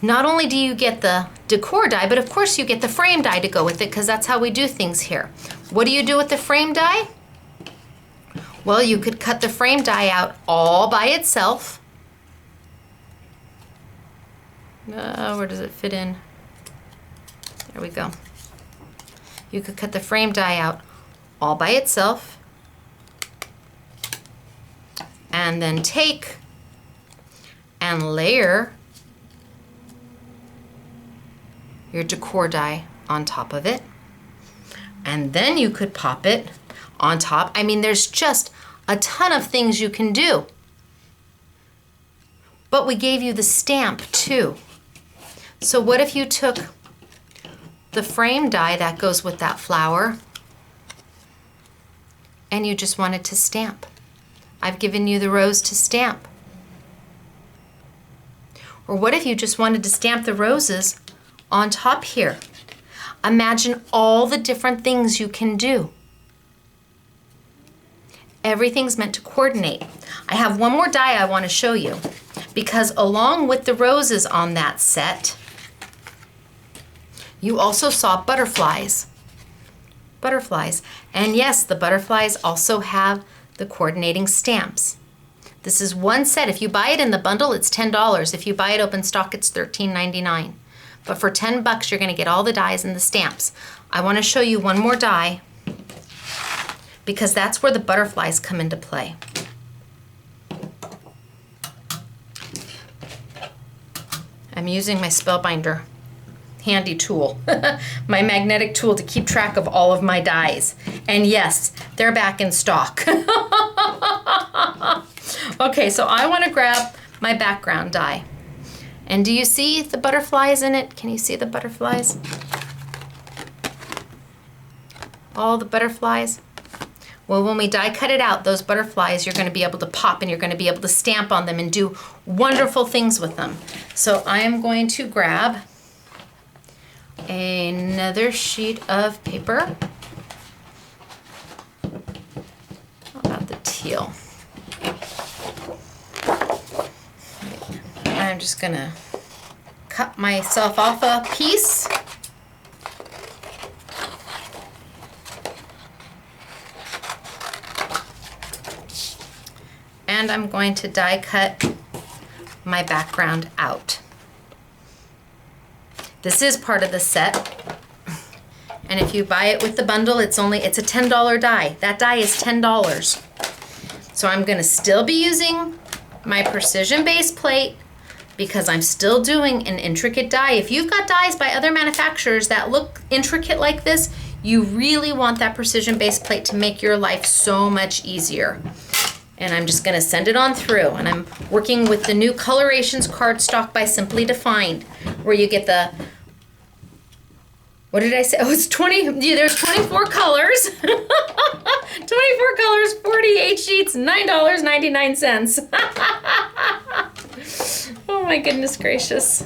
Not only do you get the decor die, but of course you get the frame die to go with it, because that's how we do things here. What do you do with the frame die? Well, you could cut the frame die out all by itself. Where does it fit in? There we go. You could cut the frame die out all by itself and then take and layer your decor die on top of it. And then you could pop it on top. I mean, there's just a ton of things you can do. But we gave you the stamp too. So what if you took the frame die that goes with that flower and you just wanted to stamp? I've given you the rose to stamp. Or what if you just wanted to stamp the roses on top here? Imagine all the different things you can do. Everything's meant to coordinate. I have one more die I want to show you, because along with the roses on that set, you also saw butterflies. Butterflies. And yes, the butterflies also have the coordinating stamps. This is one set. If you buy it in the bundle, it's $10. If you buy it open stock, it's $13.99. But for $10, you're going to get all the dies and the stamps. I want to show you one more die, because that's where the butterflies come into play. I'm using my Spellbinder handy tool, my magnetic tool, to keep track of all of my dies. And yes, they're back in stock. Okay, so I want to grab my background die. And do you see the butterflies in it? Can you see the butterflies? All the butterflies? Well, when we die cut it out, those butterflies, you're going to be able to pop and you're going to be able to stamp on them and do wonderful things with them. So I am going to grab another sheet of paper. How about the teal? I'm just going to cut myself off a piece. And I'm going to die cut my background out. This is part of the set. And if you buy it with the bundle, it's a $10 die. That die is $10. So I'm going to still be using my precision base plate, because I'm still doing an intricate die. If you've got dies by other manufacturers that look intricate like this, you really want that precision base plate to make your life so much easier. And I'm just gonna send it on through. And I'm working with the new Colorations cardstock by Simply Defined, where you get the, what did I say? Oh, it's 20, yeah, there's 24 colors. 24 colors, 48 sheets, $9.99. Oh my goodness gracious.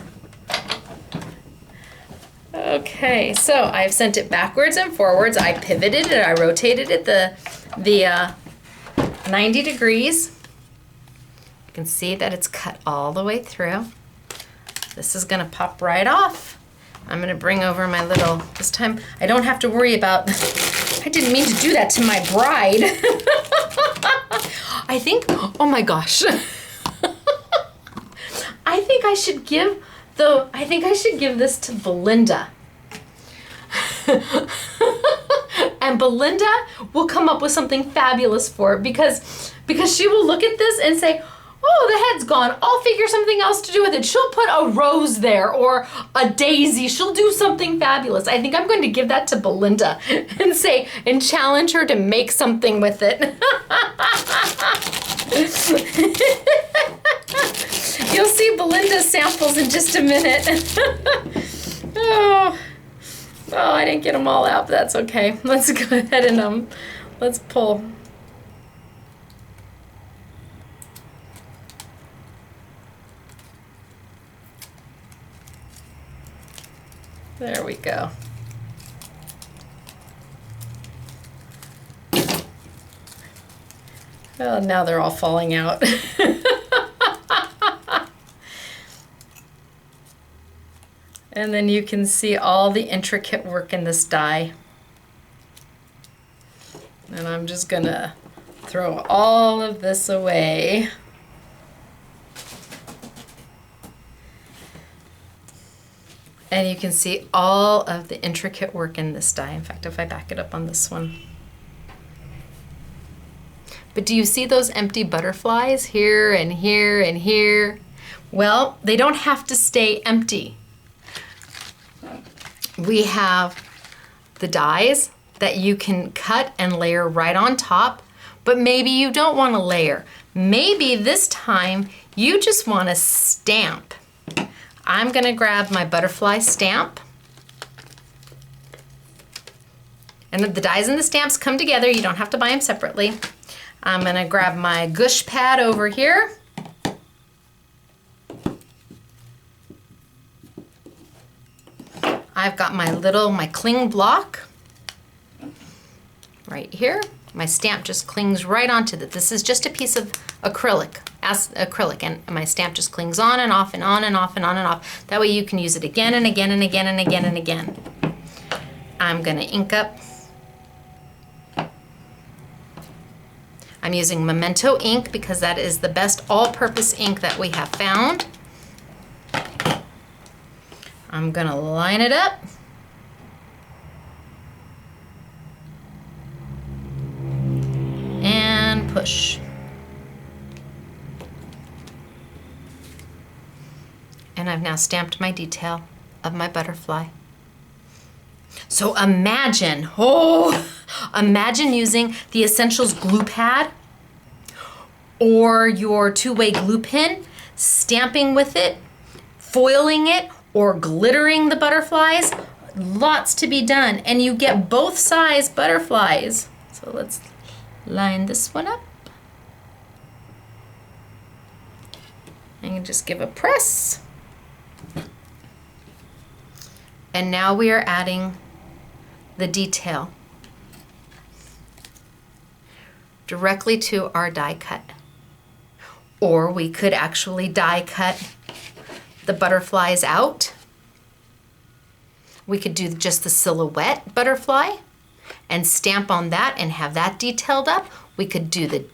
Okay, so I've sent it backwards and forwards. I pivoted it, I rotated it the 90 degrees. You can see that it's cut all the way through. This is gonna pop right off. I'm gonna bring over my little, this time I don't have to worry about, I didn't mean to do that to my bride. I think, oh my gosh. I think I should give this to Belinda. And Belinda will come up with something fabulous for it because she will look at this and say, oh, the head's gone. I'll figure something else to do with it. She'll put a rose there or a daisy. She'll do something fabulous. I think I'm going to give that to Belinda and challenge her to make something with it. You'll see Belinda's samples in just a minute. Oh, I didn't get them all out, but that's okay. Let's go ahead and let's pull. There we go. Well, now they're all falling out. And then you can see all the intricate work in this die. And I'm just gonna throw all of this away. And you can see all of the intricate work in this die. In fact, if I back it up on this one. But do you see those empty butterflies here and here and here? Well, they don't have to stay empty. We have the dies that you can cut and layer right on top, but maybe you don't want to layer. Maybe this time you just want to stamp. I'm gonna grab my butterfly stamp. And the dies and the stamps come together. You don't have to buy them separately. I'm gonna grab my gush pad over here. I've got my cling block right here. My stamp just clings right onto that. This is just a piece of acrylic, and my stamp just clings on and off and on and off and on and off. That way you can use it again and again and again and again and again. I'm gonna ink up. I'm using Memento ink because that is the best all-purpose ink that we have found. I'm gonna line it up. And push. And I've now stamped my detail of my butterfly. So imagine using the Essentials glue pad or your two-way glue pen, stamping with it, foiling it, or glittering the butterflies. Lots to be done, and you get both size butterflies. So let's line this one up. And just give a press. And now we are adding the detail directly to our die cut. Or we could actually die cut the butterflies out. We could do just the silhouette butterfly and stamp on that and have that detailed up. We could do the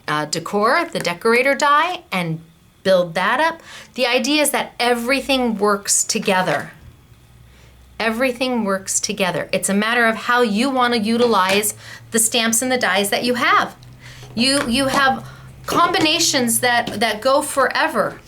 the decorator die, and build that up. The idea is that everything works together. Everything works together. It's a matter of how you want to utilize the stamps and the dies that you have. You have combinations that go forever.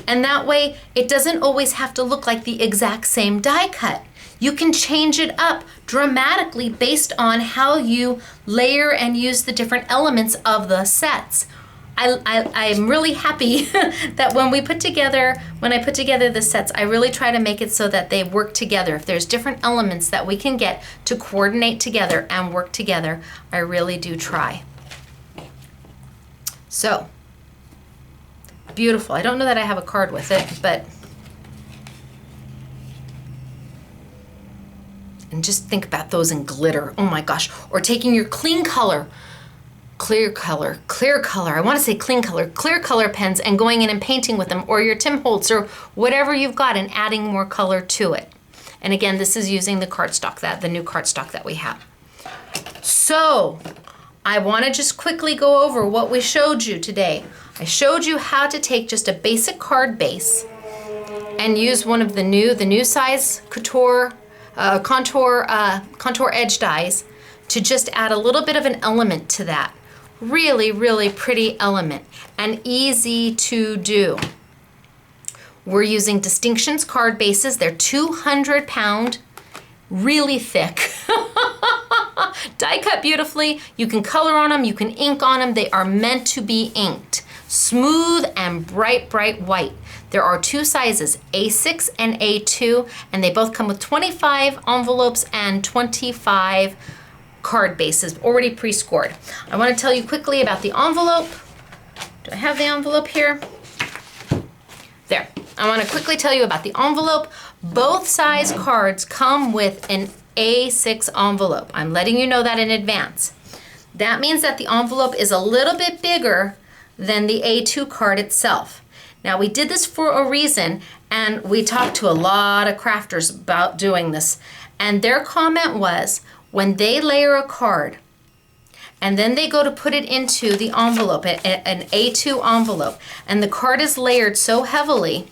And that way it doesn't always have to look like the exact same die cut. You can change it up dramatically based on how you layer and use the different elements of the sets. I'm really happy that when I put together the sets, I really try to make it so that they work together. If there's different elements that we can get to coordinate together and work together, I really do try. So, beautiful. I don't know that I have a card with it, but, and just think about those in glitter. Oh my gosh. Or taking your clear color, I want to say clear color pens and going in and painting with them, or your Tim Holtz or whatever you've got, and adding more color to it. And again, this is using the cardstock, the new cardstock that we have. So I want to just quickly go over what we showed you today. I showed you how to take just a basic card base and use one of the new size contour edge dies to just add a little bit of an element to that. Really, really pretty element and easy to do. We're using Distinctions card bases. They're 200 pound, really thick. Die cut beautifully. You can color on them, you can ink on them. They are meant to be inked. Smooth and bright, bright white. There are two sizes, A6 and A2, and they both come with 25 envelopes and 25 card bases already pre-scored. I want to tell you quickly about the envelope. Do I have the envelope here? There. I want to quickly tell you about the envelope. Both size cards come with an A6 envelope. I'm letting you know that in advance. That means that the envelope is a little bit bigger than the A2 card itself. Now, we did this for a reason, and we talked to a lot of crafters about doing this, and their comment was, when they layer a card and then they go to put it into the envelope, an A2 envelope, and the card is layered so heavily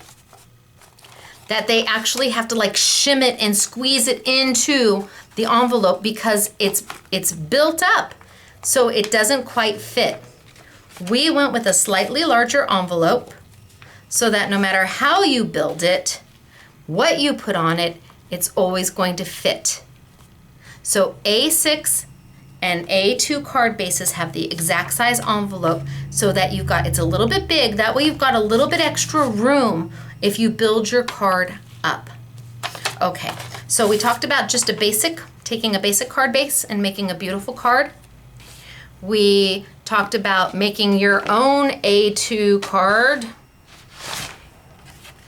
that they actually have to like shim it and squeeze it into the envelope because it's built up so it doesn't quite fit. We went with a slightly larger envelope so that no matter how you build it, what you put on it, it's always going to fit. So A6 and A2 card bases have the exact size envelope so that it's a little bit big. That way you've got a little bit extra room if you build your card up. Okay, so we talked about just taking a basic card base and making a beautiful card. We talked about making your own A2 card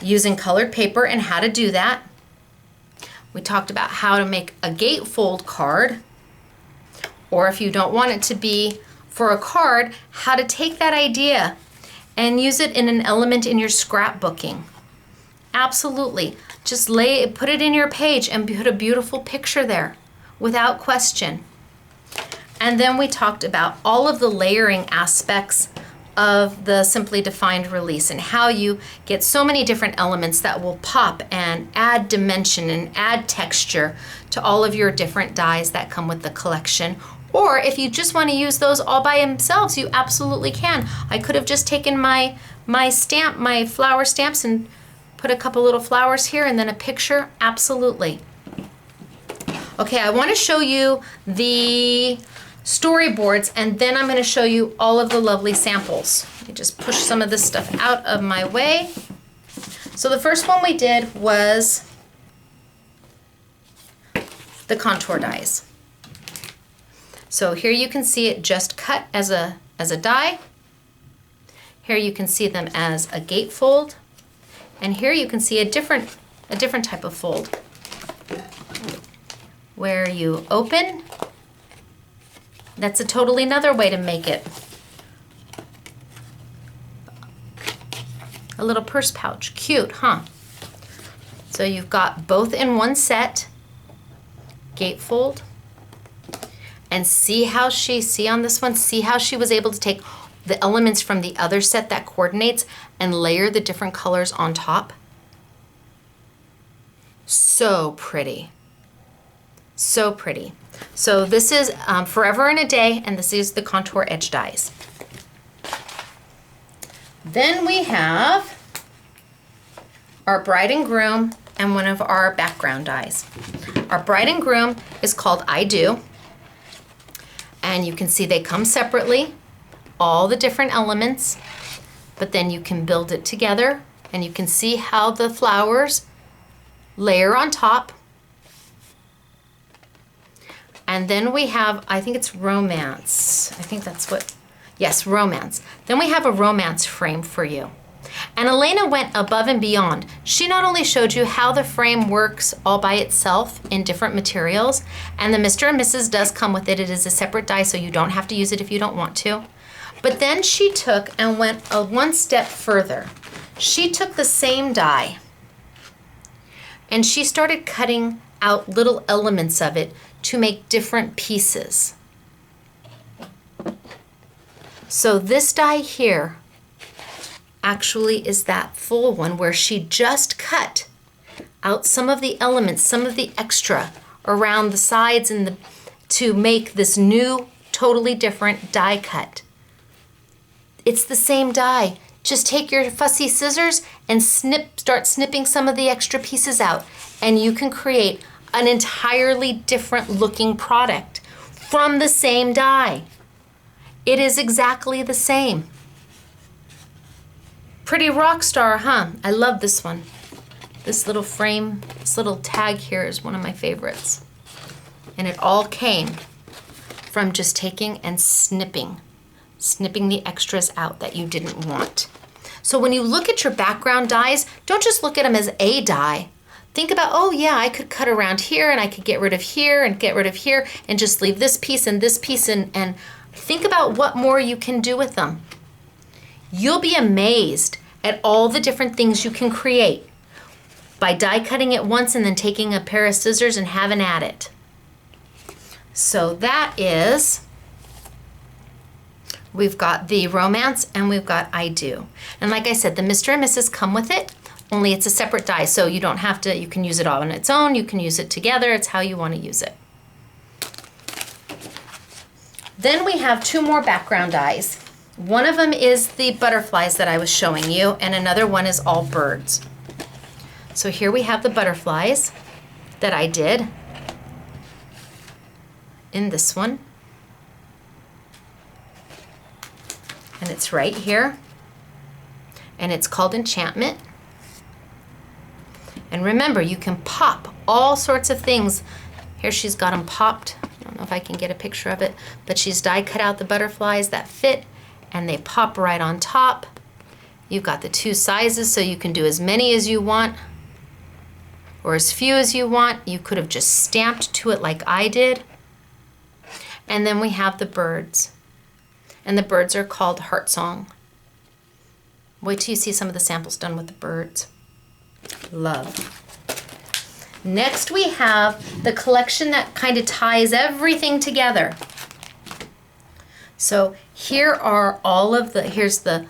using colored paper and how to do that. We talked about how to make a gatefold card, or if you don't want it to be for a card, how to take that idea and use it in an element in your scrapbooking. Absolutely. Just put it in your page and put a beautiful picture there without question. And then we talked about all of the layering aspects of the Simply Defined release and how you get so many different elements that will pop and add dimension and add texture to all of your different dies that come with the collection. Or if you just want to use those all by themselves, you absolutely can. I could have just taken my flower stamps and put a couple little flowers here and then a picture. Absolutely. Okay, I want to show you the storyboards, and then I'm going to show you all of the lovely samples. Let me just push some of this stuff out of my way. So the first one we did was the contour dies. So here you can see it just cut as a die. Here you can see them as a gatefold, and here you can see a different type of fold where you open. That's a totally another way to make it. A little purse pouch. Cute, huh? So you've got both in one set. Gatefold. And see on this one, see how she was able to take the elements from the other set that coordinates and layer the different colors on top? So pretty. So pretty. So this is Forever in a Day, and this is the contour edge dies. Then we have our bride and groom and one of our background dies. Our bride and groom is called I Do. And you can see they come separately, all the different elements, but then you can build it together and you can see how the flowers layer on top. And then we have, I think it's romance. I think that's what, yes, romance. Then we have a romance frame for you. And Elena went above and beyond. She not only showed you how the frame works all by itself in different materials, and the Mr. and Mrs. does come with it. It is a separate die, so you don't have to use it if you don't want to. But then she took and went one step further. She took the same die and she started cutting out little elements of it to make different pieces. So this die here actually is that full one where she just cut out some of the elements, some of the extra around the sides and to make this new, totally different die cut. It's the same die. Just take your fussy scissors and start snipping some of the extra pieces out, and you can create an entirely different looking product from the same die. It is exactly the same. Pretty rock star, huh? I love this one. This little frame, this little tag here is one of my favorites. And it all came from just taking and snipping the extras out that you didn't want. So when you look at your background dies, don't just look at them as a die. Think about, oh yeah, I could cut around here and I could get rid of here and get rid of here and just leave this piece and think about what more you can do with them. You'll be amazed at all the different things you can create by die cutting it once and then taking a pair of scissors and having at it. So that is, we've got the romance and we've got I Do. And like I said, the Mr. and Mrs. come with it, only it's a separate die, so you don't have to, you can use it all on its own, you can use it together, it's how you want to use it. Then we have two more background dies. One of them is the butterflies that I was showing you, and another one is all birds. So here we have the butterflies that I did in this one. And it's right here. And it's called Enchantment. And remember, you can pop all sorts of things. Here she's got them popped. I don't know if I can get a picture of it, but she's die cut out the butterflies that fit and they pop right on top. You've got the two sizes, so you can do as many as you want or as few as you want. You could have just stamped to it like I did. And then we have the birds. And the birds are called Heart Song. Wait till you see some of the samples done with the birds. Love. Next we have the collection that kind of ties everything together. So here are all of here's the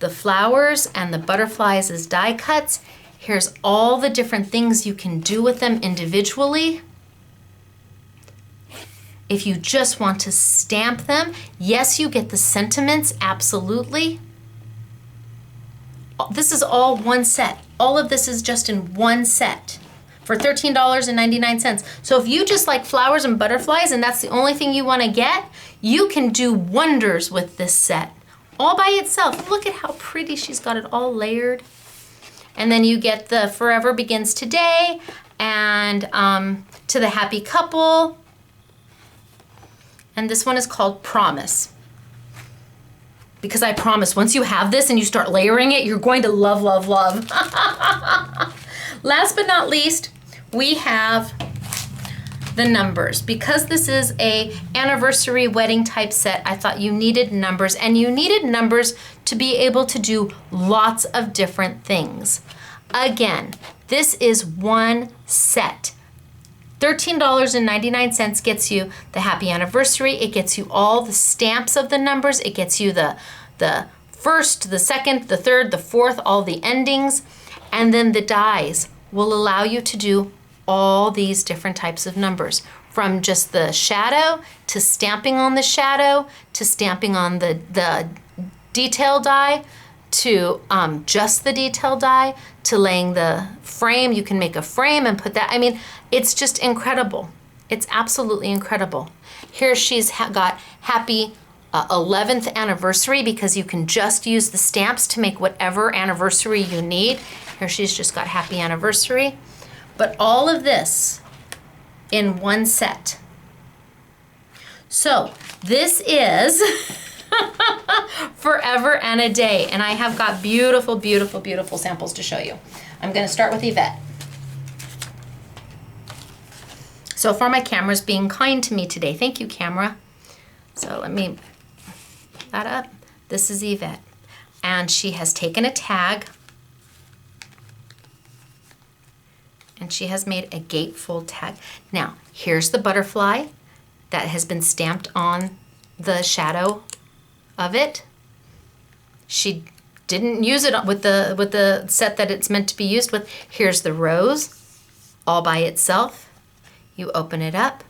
flowers and the butterflies as die cuts. Here's all the different things you can do with them individually. If you just want to stamp them, yes, you get the sentiments, absolutely. This is all one set. All of this is just in one set for $13.99. So if you just like flowers and butterflies and that's the only thing you want to get, you can do wonders with this set all by itself. Look at how pretty she's got it all layered. And then you get the Forever Begins Today and To the Happy Couple. And this one is called Promise. Because I promise, once you have this and you start layering it, you're going to love, love, love. Last but not least, we have the numbers. Because this is a anniversary wedding type set, I thought you needed numbers, and you needed numbers to be able to do lots of different things. Again, this is one set. $13.99 gets you the happy anniversary. It gets you all the stamps of the numbers. It gets you the first, the second, the third, the fourth, all the endings. And then the dies will allow you to do all these different types of numbers, from just the shadow to stamping on the shadow to stamping on the detail die to just the detail die to laying the frame. You can make a frame and put that. I mean, it's just incredible. It's absolutely incredible. Here she's got happy 11th anniversary, because you can just use the stamps to make whatever anniversary you need. Here she's just got happy anniversary. But all of this in one set. So this is forever and a day. And I have got beautiful, beautiful, beautiful samples to show you. I'm going to start with Yvette. So far my camera's being kind to me today. Thank you, camera. So let me put that up. This is Yvette. And she has taken a tag and she has made a gatefold tag. Now, here's the butterfly that has been stamped on the shadow of it. She didn't use it with the set that it's meant to be used with. Here's the rose all by itself. You open it up.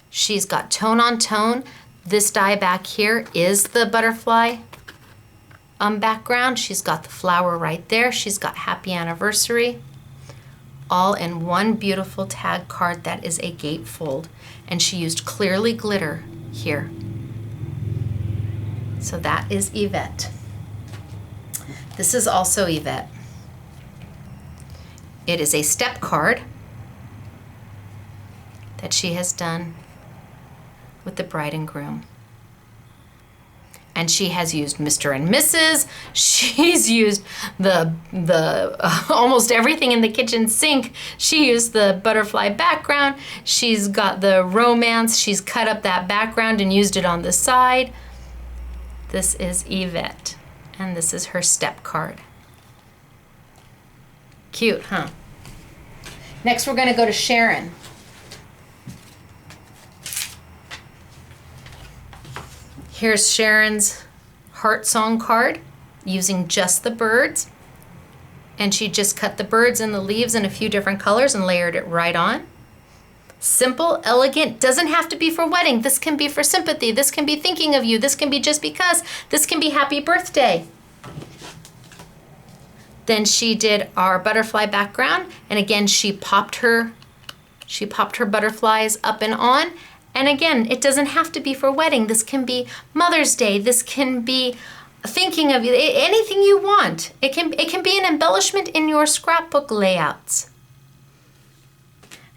She's got tone on tone. This die back here is the butterfly background. She's got the flower right there. She's got happy anniversary. All in one beautiful tag card that is a gatefold. And she used clearly glitter here. So that is Yvette. This is also Yvette. It is a step card that she has done with the bride and groom. And she has used Mr. and Mrs. She's used the almost everything in the kitchen sink. She used the butterfly background. She's got the romance. She's cut up that background and used it on the side. This is Yvette, and this is her step card. Cute, huh? Next, we're going to go to Sharon. Here's Sharon's heart song card using just the birds. And she just cut the birds and the leaves in a few different colors and layered it right on. Simple, elegant, doesn't have to be for wedding. This can be for sympathy. This can be thinking of you. This can be just because. This can be happy birthday. Then she did our butterfly background. And again, she popped her butterflies up and on. And again, it doesn't have to be for wedding. This can be Mother's Day. This can be thinking of you, anything you want. It can be an embellishment in your scrapbook layouts.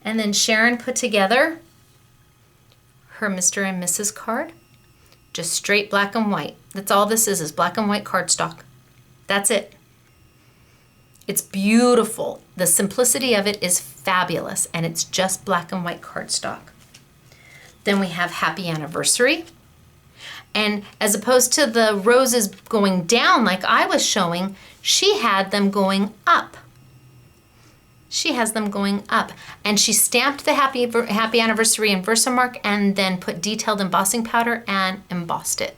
And then Sharon put together her Mr. and Mrs. card. Just straight black and white. That's all this is black and white cardstock. That's it. It's beautiful. The simplicity of it is fabulous, and it's just black and white cardstock. Then we have happy anniversary. And as opposed to the roses going down like I was showing, she had them going up. She has them going up. And she stamped the happy anniversary in Versamark and then put detailed embossing powder and embossed it.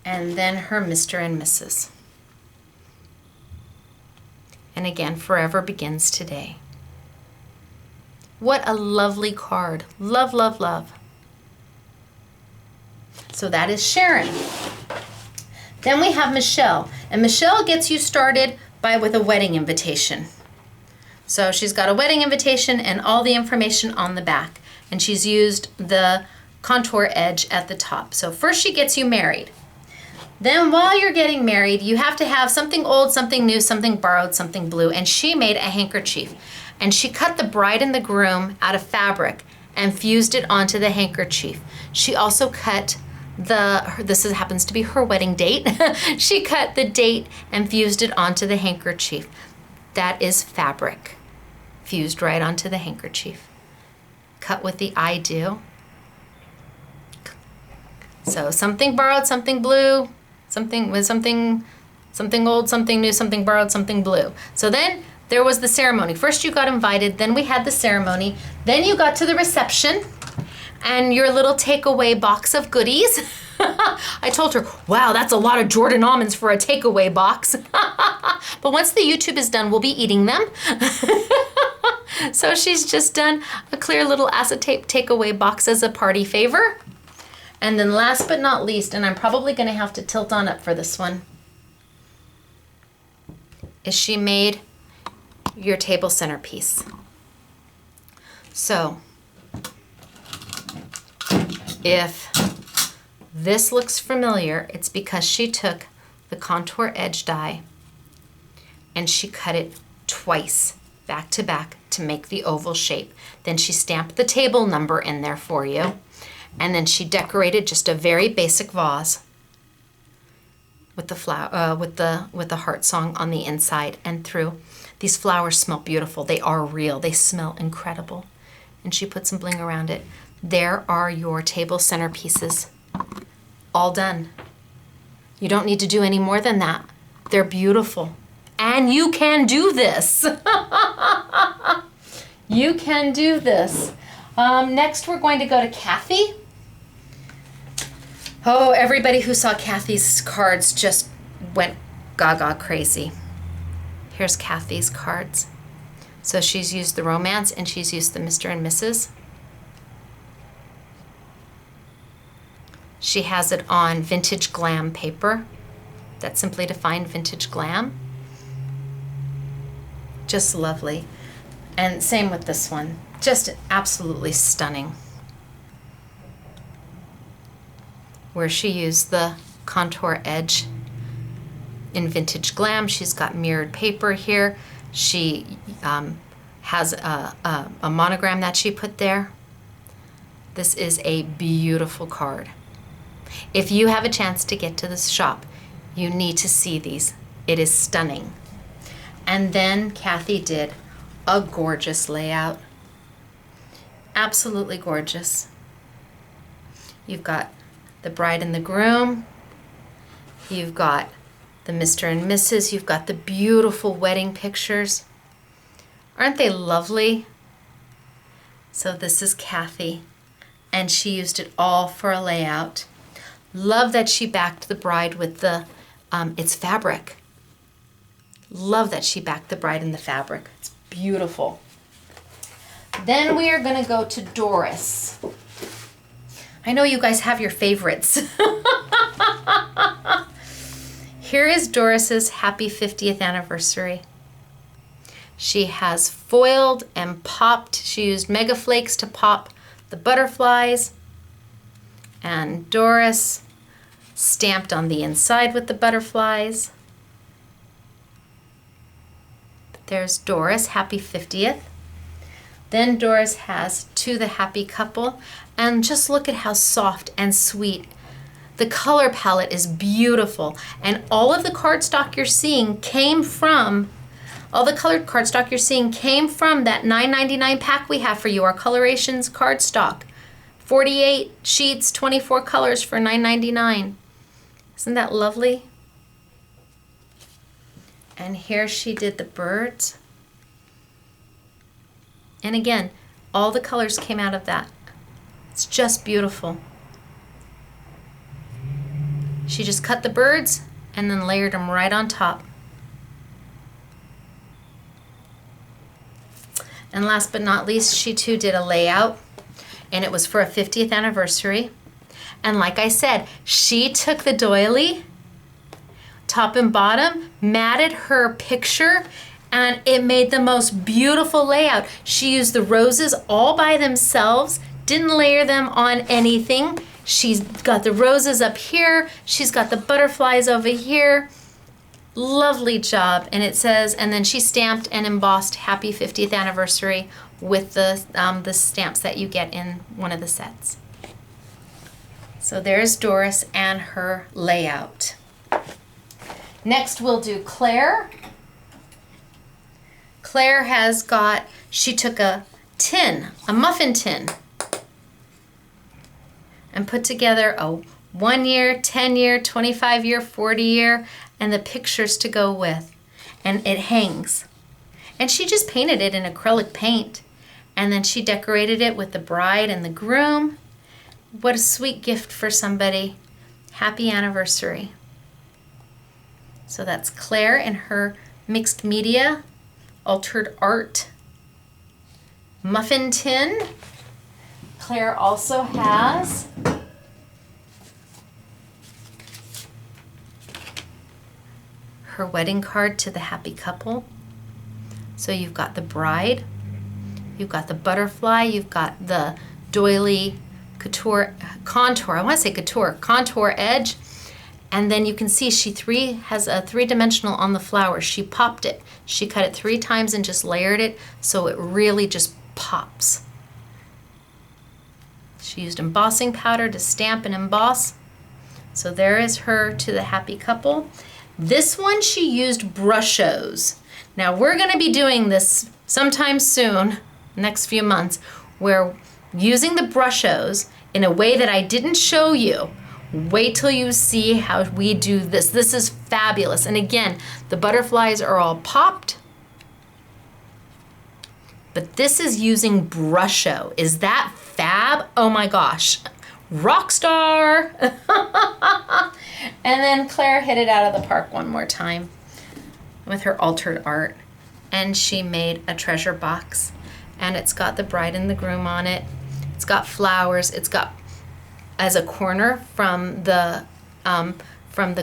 And then her Mr. and Mrs. And again, forever begins today. What a lovely card. Love, love, love. So that is Sharon. Then we have Michelle. And Michelle gets you started with a wedding invitation. So she's got a wedding invitation and all the information on the back. And she's used the contour edge at the top. So first she gets you married. Then while you're getting married, you have to have something old, something new, something borrowed, something blue. And she made a handkerchief. And she cut the bride and the groom out of fabric and fused it onto the handkerchief. She also cut happens to be her wedding date. She cut the date and fused it onto the handkerchief. That is fabric fused right onto the handkerchief. Cut with the I do. So something borrowed, something blue, something old, something new, something borrowed, something blue. So then there was the ceremony. First you got invited, then we had the ceremony, then you got to the reception and your little takeaway box of goodies. I told her, wow, that's a lot of Jordan almonds for a takeaway box. But once the YouTube is done, we'll be eating them. So she's just done a clear little acetate takeaway box as a party favor. And then last but not least, and I'm probably going to have to tilt on up for this one, is she made your table centerpiece. So if this looks familiar, it's because she took the contour edge die and she cut it twice, back to back, to make the oval shape. Then she stamped the table number in there for you, and then she decorated just a very basic vase with the flower, with the heart song on the inside and through. These flowers smell beautiful. They are real. They smell incredible. And she put some bling around it. There are your table centerpieces, all done. You don't need to do any more than that. They're beautiful. And you can do this. You can do this. Next, we're going to go to Kathy. Oh, everybody who saw Kathy's cards just went gaga crazy. Here's Kathy's cards. So she's used the romance and she's used the Mr. and Mrs. She has it on vintage glam paper. That's simply defined vintage glam. Just lovely. And same with this one. Just absolutely stunning. Where she used the contour edge in vintage glam. She's got mirrored paper here. She has a monogram that she put there. This is a beautiful card. If you have a chance to get to this shop, you need to see these. It is stunning. And then Kathy did a gorgeous layout. Absolutely gorgeous. You've got the bride and the groom. You've got the Mr. and Mrs. You've got the beautiful wedding pictures. Aren't they lovely? So this is Kathy, and she used it all for a layout. Love that she backed the bride with the, it's fabric. Love that she backed the bride in the fabric. It's beautiful. Then we are gonna go to Doris. I know you guys have your favorites. Here is Doris's happy 50th anniversary. She has foiled and popped. She used Mega Flakes to pop the butterflies. And Doris stamped on the inside with the butterflies. There's Doris, happy 50th. Then Doris has To the Happy Couple. And just look at how soft and sweet. The color palette is beautiful. And all of the cardstock you're seeing came from, all the colored cardstock you're seeing came from that $9.99 pack we have for you, our Colorations cardstock. 48 sheets, 24 colors for $9.99. Isn't that lovely? And here she did the birds. And again, all the colors came out of that. It's just beautiful. She just cut the birds and then layered them right on top. And last but not least, she too did a layout, and it was for a 50th anniversary. And like I said, she took the doily, top and bottom, matted her picture, and it made the most beautiful layout. She used the roses all by themselves, didn't layer them on anything. She's got the roses up here, she's got the butterflies over here. Lovely job. And it says, and then she stamped and embossed happy 50th anniversary with the stamps that you get in one of the sets. So there's Doris and her layout. Next we'll do Claire. Claire has got, she took a tin, a muffin tin, and put together a 1 year, 10 year, 25 year, 40 year, and the pictures to go with. And it hangs. And she just painted it in acrylic paint. And then she decorated it with the bride and the groom. What a sweet gift for somebody. Happy anniversary. So that's Claire in her mixed media, altered art muffin tin. Claire also has her wedding card to the happy couple. So you've got the bride, you've got the butterfly, you've got the doily contour, contour edge. And then you can see she has a 3-dimensional on the flower. She popped it. She cut it 3 times and just layered it so it really just pops. She used embossing powder to stamp and emboss. So there is her to the happy couple. This one she used brushos. Now we're going to be doing this sometime soon, next few months, where using the brushos in a way that I didn't show you. Wait till you see how we do this. This is fabulous. And again, the butterflies are all popped. But this is using brusho. Is that fab? Oh my gosh. Rock star. And then Claire hit it out of the park one more time with her altered art. And she made a treasure box. And it's got the bride and the groom on it. It's got flowers. It's got as a corner from the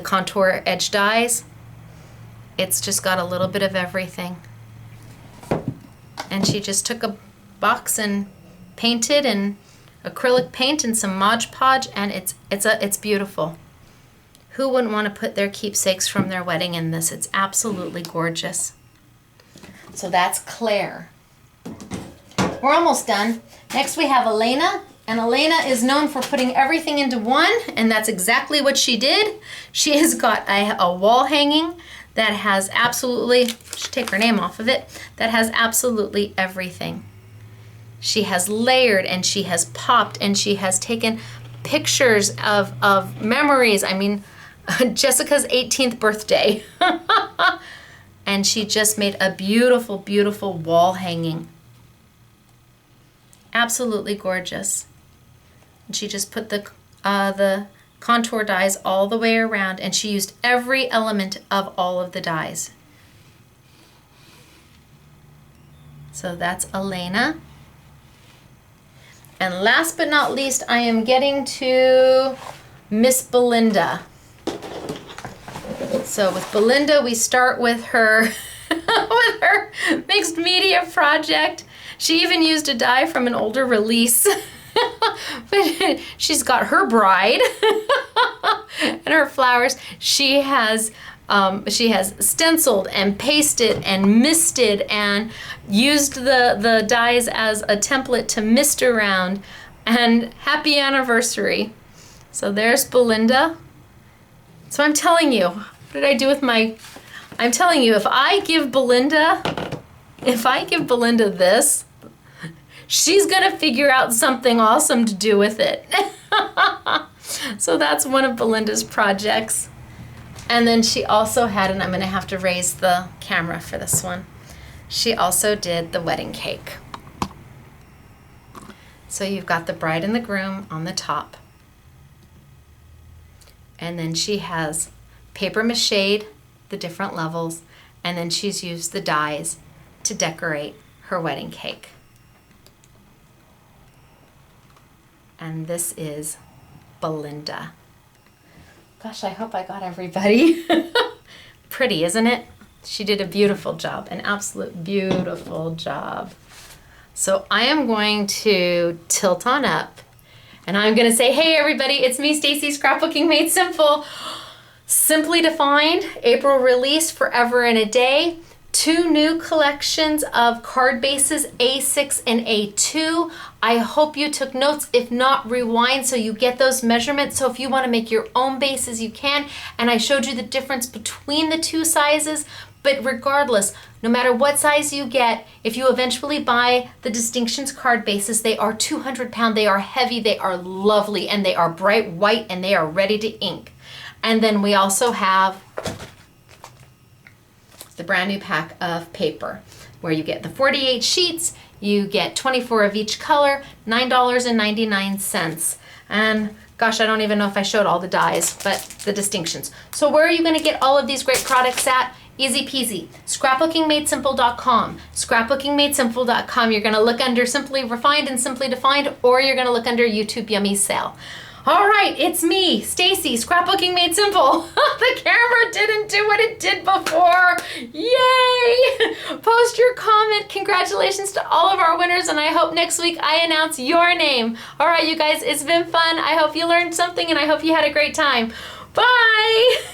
contour edge dies. It's just got a little bit of everything. And she just took a box and painted and acrylic paint and some Mod Podge, and it's beautiful. Who wouldn't want to put their keepsakes from their wedding in this? It's absolutely gorgeous. So that's Claire. We're almost done. Next we have Elena. And Elena is known for putting everything into one, and that's exactly what she did. She has got a wall hanging that has absolutely, should take her name off of it, that has absolutely everything. She has layered and she has popped and she has taken pictures of memories. I mean, Jessica's 18th birthday. And she just made a beautiful, beautiful wall hanging. Absolutely gorgeous. And she just put the contour dies all the way around, and she used every element of all of the dies. So that's Elena. And last but not least, I am getting to Miss Belinda. So with Belinda, we start with her with her mixed media project. She even used a die from an older release. But she's got her bride and her flowers. She has stenciled and pasted and misted and used the dies as a template to mist around. And happy anniversary. So there's Belinda. So I'm telling you, what did I do with my... I'm telling you, if I give Belinda this, she's gonna figure out something awesome to do with it. So that's one of Belinda's projects. And then she also had, and I'm gonna have to raise the camera for this one, she also did the wedding cake. So you've got the bride and the groom on the top. And then she has paper mache the different levels, and then she's used the dies to decorate her wedding cake. And this is Belinda. Gosh, I hope I got everybody. Pretty, isn't it? She did a beautiful job, an absolute beautiful job. So I am going to tilt on up, and I'm going to say, hey everybody, it's me, Stacy, Scrapbooking Made Simple. Simply Defined, April release, Forever in a Day. 2 new collections of card bases, A6 and A2. I hope you took notes. If not, rewind so you get those measurements. So if you want to make your own bases, you can. And I showed you the difference between the 2 sizes. But regardless, no matter what size you get, if you eventually buy the Distinctions card bases, they are 200 pound, they are heavy, they are lovely, and they are bright white, and they are ready to ink. And then we also have the brand new pack of paper where you get the 48 sheets, you get 24 of each color, $9.99. And gosh, I don't even know if I showed all the dies, but the Distinctions. So where are you gonna get all of these great products at? Easy peasy. Scrapbookingmadesimple.com. Scrapbookingmadesimple.com. You're gonna look under Simply Refined and Simply Defined, or you're gonna look under YouTube Yummy Sale. All right, it's me, Stacy, Scrapbooking Made Simple. The camera didn't do what it did before. Yay! Post your comment. Congratulations to all of our winners, and I hope next week I announce your name. All right, you guys, it's been fun. I hope you learned something, and I hope you had a great time. Bye!